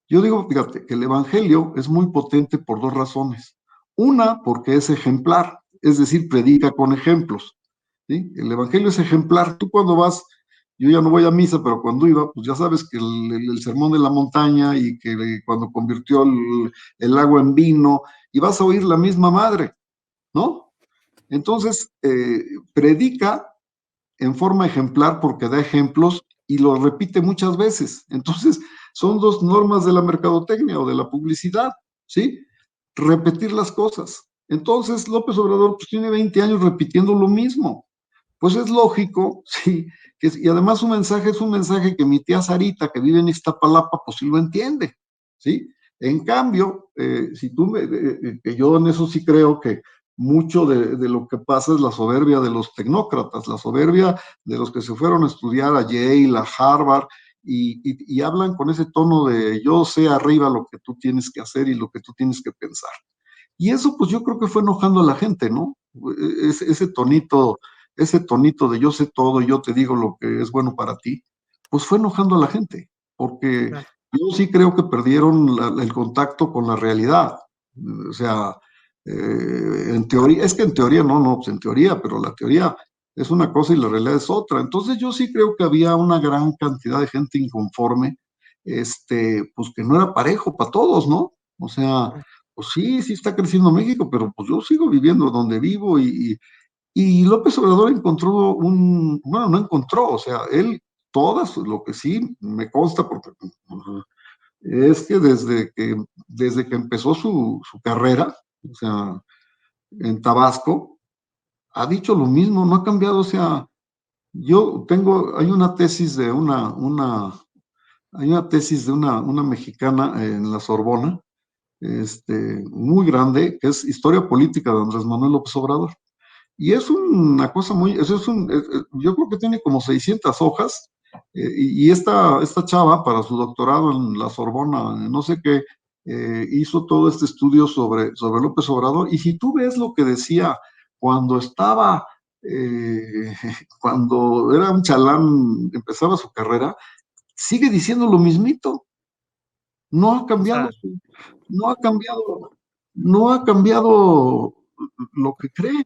Yo digo, fíjate, que el Evangelio es muy potente por dos razones. Una, porque es ejemplar, es decir, predica con ejemplos, ¿sí? El Evangelio es ejemplar. Tú cuando vas, yo ya no voy a misa, pero cuando iba, pues ya sabes que el sermón de la montaña y que cuando convirtió el agua en vino, y vas a oír la misma madre, ¿no? Entonces, predica en forma ejemplar porque da ejemplos y lo repite muchas veces. Entonces, son dos normas de la mercadotecnia o de la publicidad, ¿sí? repetir las cosas. Entonces, López Obrador pues, tiene 20 años repitiendo lo mismo. Pues es lógico, sí, y además su mensaje es un mensaje que mi tía Sarita, que vive en Iztapalapa, pues sí lo entiende, ¿sí? En cambio, si tú que yo en eso sí creo que mucho de lo que pasa es la soberbia de los tecnócratas, la soberbia de los que se fueron a estudiar a Yale, a Harvard, y hablan con ese tono de yo sé arriba lo que tú tienes que hacer y lo que tú tienes que pensar. Y eso pues yo creo que fue enojando a la gente, ¿no? Ese tonito de yo sé todo y yo te digo lo que es bueno para ti, pues fue enojando a la gente, porque Claro. yo sí creo que perdieron el contacto con la realidad. O sea, en teoría, es que en teoría no, pues en teoría, pero la teoría es una cosa y la realidad es otra. Entonces yo sí creo que había una gran cantidad de gente inconforme, pues que no era parejo para todos, ¿no? O sea, pues sí, sí está creciendo México, pero pues yo sigo viviendo donde vivo y López Obrador encontró bueno, no encontró, o sea, él, todas, lo que sí me consta, porque es que desde que empezó su carrera, o sea, en Tabasco, ha dicho lo mismo, no ha cambiado, o sea, hay una tesis de una mexicana en la Sorbona, muy grande, que es Historia Política de Andrés Manuel López Obrador. Y es una cosa yo creo que tiene como 600 hojas, y esta chava, para su doctorado en la Sorbona, no sé qué, hizo todo este estudio sobre López Obrador, y si tú ves lo que decía cuando estaba, eh, cuando era un chalán, empezaba su carrera, sigue diciendo lo mismito, no ha O cambiado, sea, no ha cambiado, no ha cambiado lo que cree,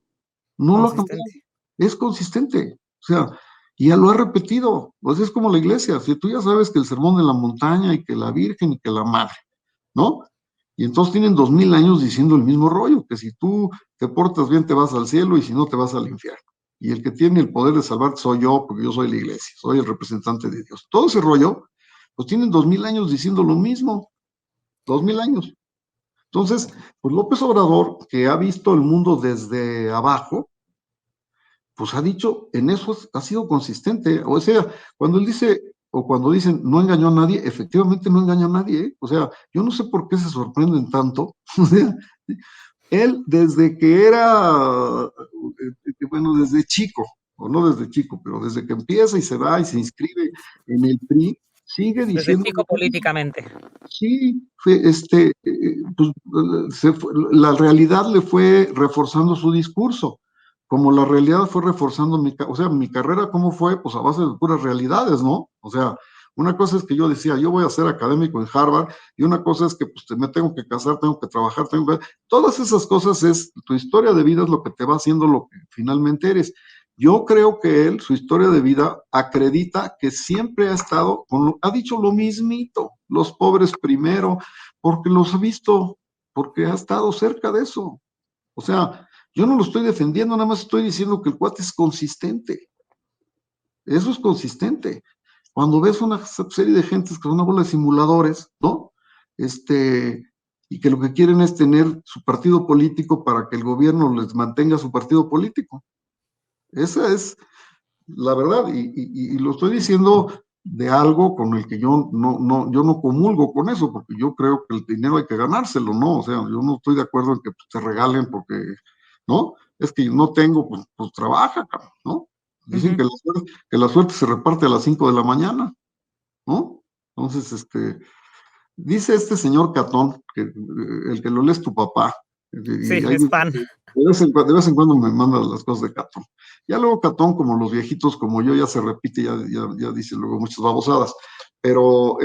no lo ha cambiado, consistente. es consistente, o sea, y ya lo ha repetido, pues es como la iglesia, si tú ya sabes que el sermón de la montaña y que la Virgen y que la Madre, ¿no? Y entonces tienen 2000 años diciendo el mismo rollo, que si tú te portas bien te vas al cielo y si no te vas al infierno. Y el que tiene el poder de salvarte soy yo, porque yo soy la iglesia, soy el representante de Dios. Todo ese rollo, pues tienen 2000 años diciendo lo mismo, 2000 años. Entonces, pues López Obrador, que ha visto el mundo desde abajo, pues ha dicho, en eso ha sido consistente. O sea, cuando él dice, o cuando dicen, no engañó a nadie, efectivamente no engañó a nadie, ¿eh? O sea, yo no sé por qué se sorprenden tanto. O sea, él desde que era, bueno, desde chico, o no desde chico, pero desde que empieza y se va y se inscribe en el PRI, sigue Desde diciendo chico lo mismo. políticamente. Sí, pues, la realidad le fue reforzando su discurso, como la realidad fue reforzando o sea, mi carrera, ¿cómo fue? Pues a base de puras realidades, ¿no? O sea, una cosa es que yo decía, yo voy a ser académico en Harvard, y una cosa es que pues, me tengo que casar, tengo que trabajar, todas esas cosas tu historia de vida es lo que te va haciendo lo que finalmente eres. Yo creo que él, su historia de vida, acredita que siempre ha estado, ha dicho lo mismito, los pobres primero, porque los ha visto, porque ha estado cerca de eso. O sea, yo no lo estoy defendiendo, nada más estoy diciendo que el cuate es consistente. Eso es consistente. Cuando ves una serie de gentes que son una bola de simuladores, ¿no? Y que lo que quieren es tener su partido político para que el gobierno les mantenga su partido político. Esa es la verdad, y lo estoy diciendo de algo con el que yo no comulgo con eso, porque yo creo que el dinero hay que ganárselo, ¿no? O sea, yo no estoy de acuerdo en que te regalen porque, ¿no? Es que no tengo, pues trabaja, ¿no? Dicen Ujú. que la suerte se reparte a las 5 de la mañana, ¿no? Entonces, dice este señor Catón, el que lo lees tu papá, Sí, y hay, es fan. de vez en cuando me manda las cosas de Catón. Ya luego Catón, como los viejitos como yo, ya se repite, ya dice luego muchas babosadas. Pero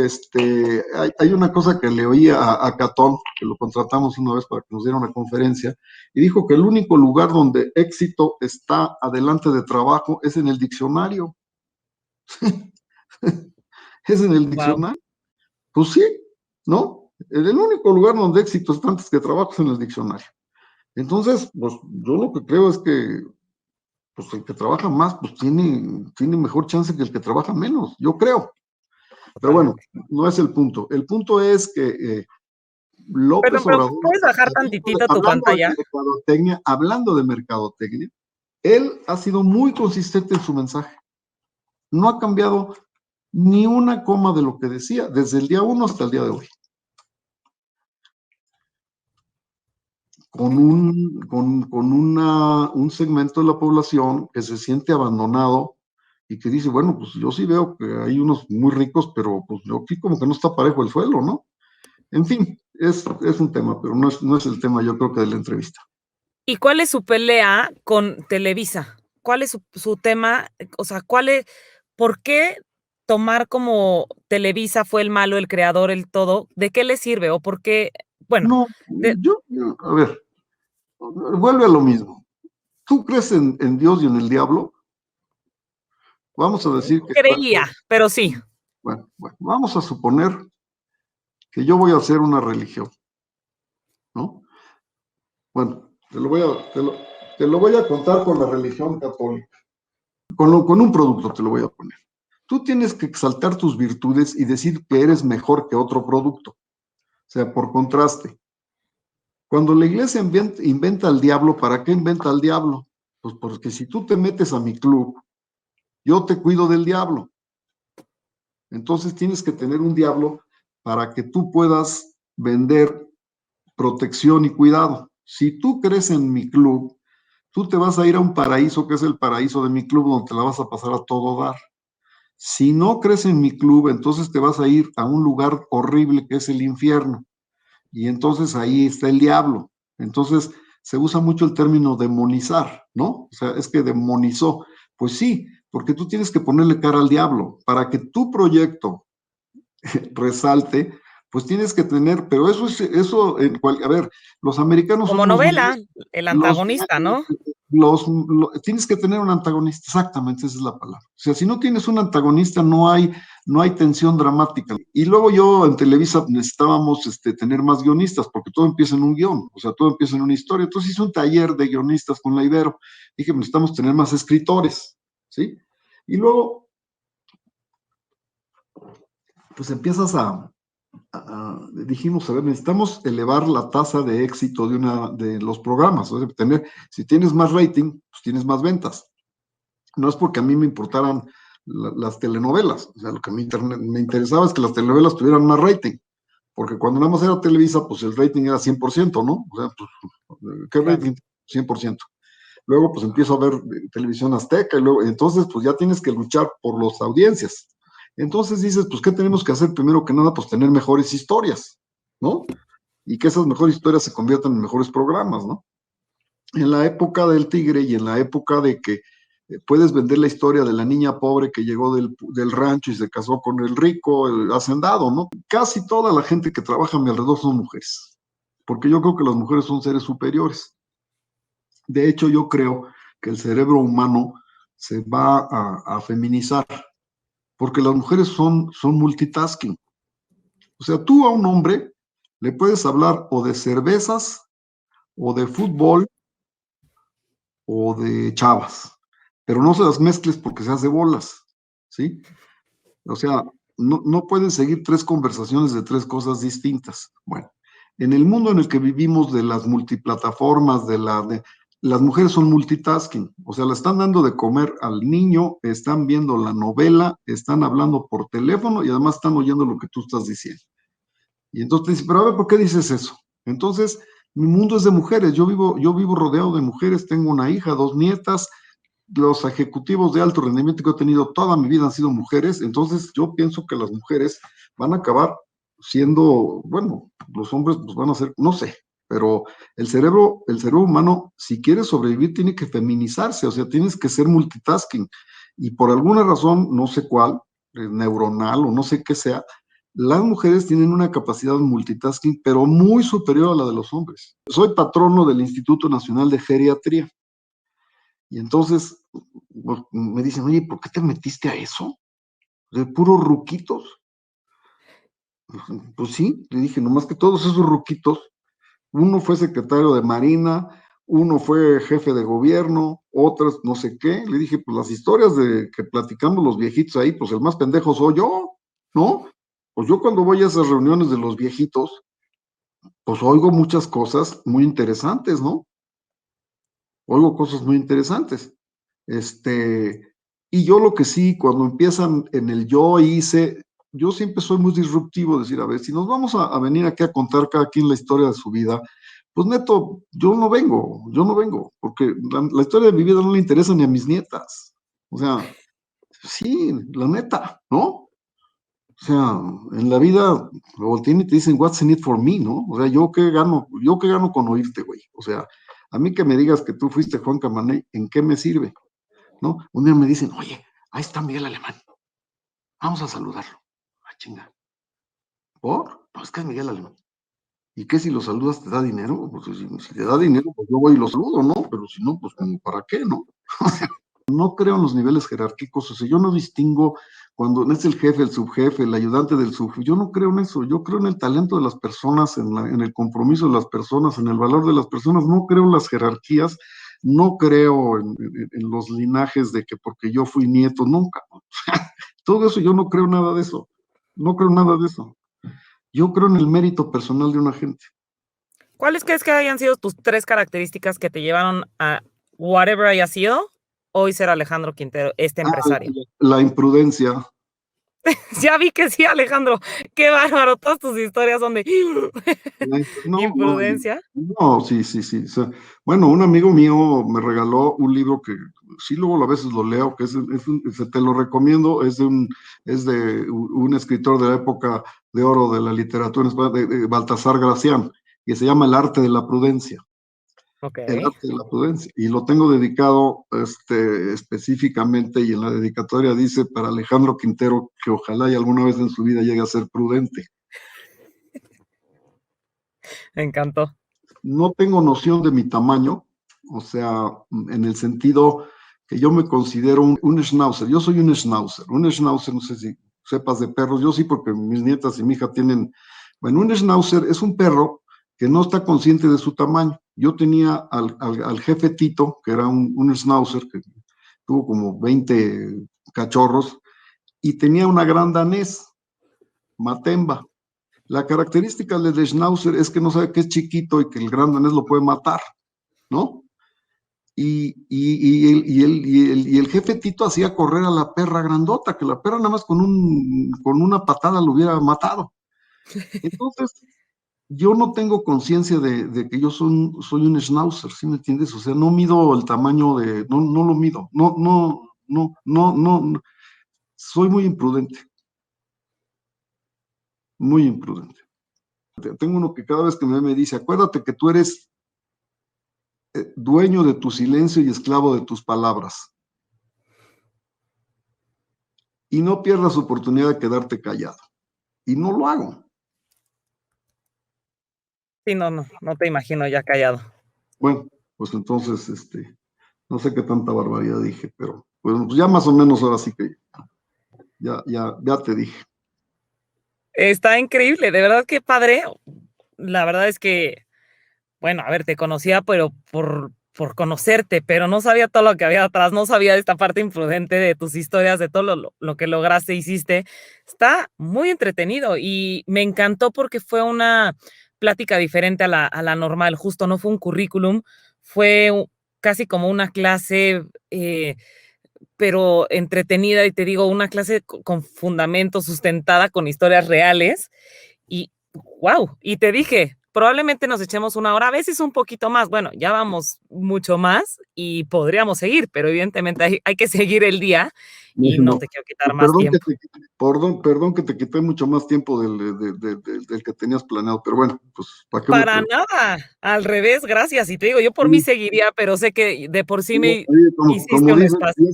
hay una cosa que le oí a Catón, que lo contratamos una vez para que nos diera una conferencia, y dijo que el único lugar donde éxito está adelante de trabajo es en el diccionario. Es en el Wow. diccionario. Pues sí, ¿no? El único lugar donde éxito está antes que trabajo es en el diccionario. Entonces, pues yo lo que creo es que pues, el que trabaja más, pues tiene mejor chance que el que trabaja menos, yo creo. Pero bueno, Totalmente. no es el punto. El punto es que Perdón, López pero Obrador, ¿puedes bajar tantitito tu pantalla? hablando de mercadotecnia, él ha sido muy consistente en su mensaje. No ha cambiado ni una coma de lo que decía desde el día 1 hasta el día de hoy. Un segmento de la población que se siente abandonado y que dice, bueno, pues yo sí veo que hay unos muy ricos, pero pues yo aquí como que no está parejo el suelo, ¿no? En fin, es un tema, pero no es el tema, yo creo que de la entrevista. ¿Y cuál es su pelea con Televisa? ¿Cuál es su tema? O sea, ¿por qué tomar como Televisa fue el malo, el creador, el todo? ¿De qué le sirve? O por qué, bueno, No, de a ver, vuelve a lo mismo. ¿Tú crees en Dios y en el diablo? Vamos a decir que, creía, pero sí. bueno, vamos a suponer que yo voy a hacer una religión, ¿no? Bueno, te lo voy a contar con la religión católica. Con un producto te lo voy a poner. Tú tienes que exaltar tus virtudes y decir que eres mejor que otro producto. O sea, por contraste. Cuando la iglesia inventa al diablo, ¿para qué inventa al diablo? Pues porque si tú te metes a mi club, yo te cuido del diablo. Entonces tienes que tener un diablo para que tú puedas vender protección y cuidado. Si tú crees en mi club, tú te vas a ir a un paraíso que es el paraíso de mi club, donde te la vas a pasar a todo dar. Si no crees en mi club, entonces te vas a ir a un lugar horrible que es el infierno. Y entonces ahí está el diablo. Entonces se usa mucho el término demonizar, ¿no? O sea, es que demonizó. Pues sí, porque tú tienes que ponerle cara al diablo. Para que tu proyecto resalte, pues tienes que tener, pero a ver, los americanos Como somos novela, el los, antagonista, ¿no? tienes que tener un antagonista, exactamente, esa es la palabra. O sea, si no tienes un antagonista, no hay tensión dramática. Y luego yo en Televisa necesitábamos tener más guionistas, porque todo empieza en un guión, o sea, todo empieza en una historia. Entonces hice un taller de guionistas con la Ibero. Dije, necesitamos tener más escritores, ¿sí? Y luego, pues empiezas dijimos, a ver, necesitamos elevar la tasa de éxito de los programas. O sea, si tienes más rating, pues tienes más ventas. No es porque a mí me importaran las telenovelas, o sea, lo que me interesaba es que las telenovelas tuvieran más rating, porque cuando nada más era Televisa, pues el rating era 100%, ¿no? O sea, pues, ¿qué Claro. rating? 100%. Luego, pues empiezo a ver televisión azteca, y luego, entonces, pues ya tienes que luchar por las audiencias. Entonces dices, pues, ¿qué tenemos que hacer? Primero que nada, pues tener mejores historias, ¿no? Y que esas mejores historias se conviertan en mejores programas, ¿no? En la época del tigre y en la época de que puedes vender la historia de la niña pobre que llegó del rancho y se casó con el rico, el hacendado, ¿no? Casi toda la gente que trabaja a mi alrededor son mujeres, porque yo creo que las mujeres son seres superiores. De hecho, yo creo que el cerebro humano se va a feminizar, porque las mujeres son multitasking. O sea, tú a un hombre le puedes hablar o de cervezas, o de fútbol, o de chavas, pero no se las mezcles porque se hace bolas, ¿sí? O sea, no pueden seguir tres conversaciones de tres cosas distintas. Bueno, en el mundo en el que vivimos de las multiplataformas, las mujeres son multitasking, o sea, le están dando de comer al niño, están viendo la novela, están hablando por teléfono y además están oyendo lo que tú estás diciendo. Y entonces te dice, pero a ver, ¿por qué dices eso? Entonces, mi mundo es de mujeres, yo vivo rodeado de mujeres, tengo una hija, dos nietas, los ejecutivos de alto rendimiento que he tenido toda mi vida han sido mujeres, entonces yo pienso que las mujeres van a acabar siendo, bueno, los hombres pues van a ser, no sé, pero el cerebro humano, si quiere sobrevivir, tiene que feminizarse, o sea, tienes que ser multitasking. Y por alguna razón, no sé cuál, neuronal o no sé qué sea, las mujeres tienen una capacidad de multitasking, pero muy superior a la de los hombres. Soy patrono del Instituto Nacional de Geriatría. Y entonces pues, me dicen, oye, ¿por qué te metiste a eso? De puros ruquitos. Pues sí, le dije, nomás que todos esos ruquitos, uno fue secretario de Marina, uno fue jefe de gobierno, otras no sé qué. Le dije, pues las historias de que platicamos los viejitos ahí, pues el más pendejo soy yo, ¿no? Pues yo cuando voy a esas reuniones de los viejitos, pues oigo muchas cosas muy interesantes, ¿no? Oigo cosas muy interesantes. Y yo lo que sí, cuando empiezan en el yo hice, yo siempre soy muy disruptivo, decir, a ver, si nos vamos a venir aquí a contar cada quien la historia de su vida, pues neto, yo no vengo, porque la historia de mi vida no le interesa ni a mis nietas. O sea, sí, la neta, ¿no? O sea, en la vida voltean y te dicen, what's in it for me, ¿no? O sea, yo qué gano con oírte, güey. O sea, a mí que me digas que tú fuiste Juan Camaney, ¿en qué me sirve? ¿No? Un día me dicen, oye, ahí está Miguel Alemán, vamos a saludarlo. Ah, chinga. ¿Por? No, es que es Miguel Alemán. ¿Y qué si lo saludas te da dinero? Pues si te da dinero, pues yo voy y lo saludo, ¿no? Pero si no, pues como para qué, ¿no? No creo en los niveles jerárquicos, o sea, yo no distingo cuando es el jefe, el subjefe, el ayudante del subjefe, yo no creo en eso, yo creo en el talento de las personas, en el compromiso de las personas, en el valor de las personas, no creo en las jerarquías, no creo en los linajes de que porque yo fui nieto, nunca. Todo eso, yo no creo nada de eso, no creo nada de eso. Yo creo en el mérito personal de una gente. ¿Cuáles crees que hayan sido tus 3 características que te llevaron a whatever haya sido, hoy ser Alejandro Quintero, este Ah, empresario? la imprudencia. Ya vi que sí, Alejandro, qué bárbaro, todas tus historias son de No, no, imprudencia. no, sí, sí, sí. O sea, bueno, un amigo mío me regaló un libro que sí luego a veces lo leo, que te lo recomiendo, es de un escritor de la época de oro de la literatura en español, de Baltasar Gracián, y se llama El arte de la prudencia. El Okey. arte de la prudencia. Y lo tengo dedicado específicamente, y en la dedicatoria dice para Alejandro Quintero, que ojalá y alguna vez en su vida llegue a ser prudente. Me encantó. No tengo noción de mi tamaño, o sea, en el sentido que yo me considero un schnauzer. Yo soy un schnauzer. Un schnauzer, no sé si sepas de perros, yo sí, porque mis nietas y mi hija tienen. Bueno, un schnauzer es un perro que no está consciente de su tamaño. Yo tenía al jefe Tito, que era un schnauzer, que tuvo como 20 cachorros, y tenía una gran danés, Matemba. La característica del schnauzer es que no sabe que es chiquito y que el gran danés lo puede matar, ¿no? Y el jefe Tito hacía correr a la perra grandota, que la perra nada más con una patada lo hubiera matado. Entonces, yo no tengo conciencia de que yo soy un schnauzer, ¿sí me entiendes? O sea, no mido el tamaño no lo mido, no, soy muy imprudente, muy imprudente. Tengo uno que cada vez que me dice, acuérdate que tú eres dueño de tu silencio y esclavo de tus palabras. Y no pierdas oportunidad de quedarte callado. Y no lo hago. Sí, no te imagino ya callado. Bueno, pues entonces, no sé qué tanta barbaridad dije, pero pues ya más o menos ahora sí que ya te dije. Está increíble, de verdad qué padre. La verdad es que, bueno, a ver, te conocía, pero por conocerte, pero no sabía todo lo que había atrás, no sabía de esta parte imprudente de tus historias, de todo lo que lograste, hiciste. Está muy entretenido y me encantó porque fue una plática diferente a la normal, justo no fue un currículum, fue casi como una clase, pero entretenida y te digo, una clase con fundamentos, sustentada con historias reales y wow, y te dije, probablemente nos echemos 1 hora, a veces un poquito más, bueno, ya vamos mucho más y podríamos seguir, pero evidentemente hay que seguir el día y no Bueno, te quiero quitar más perdón que tiempo. perdón que te quité mucho más tiempo del que tenías planeado, pero bueno, pues, ¿para qué me Para pregunto? nada, al revés, gracias. Y te digo, yo por mí seguiría, pero sé que de por sí me Oye, hiciste como un dicen, espacio.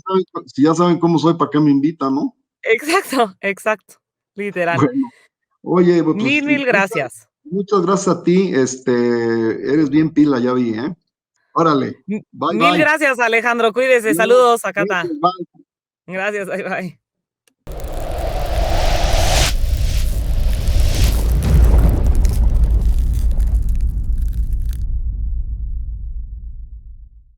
si ya saben cómo soy, ¿para qué me invitan, no? Exacto, exacto, literal. Bueno, oye, pues Mil gracias. muchas gracias a ti, eres bien pila, ya vi, ¿eh? Órale, bye Mil bye. gracias, Alejandro, cuídese, Adiós, saludos a Cata. gracias, bye. Gracias, bye, bye.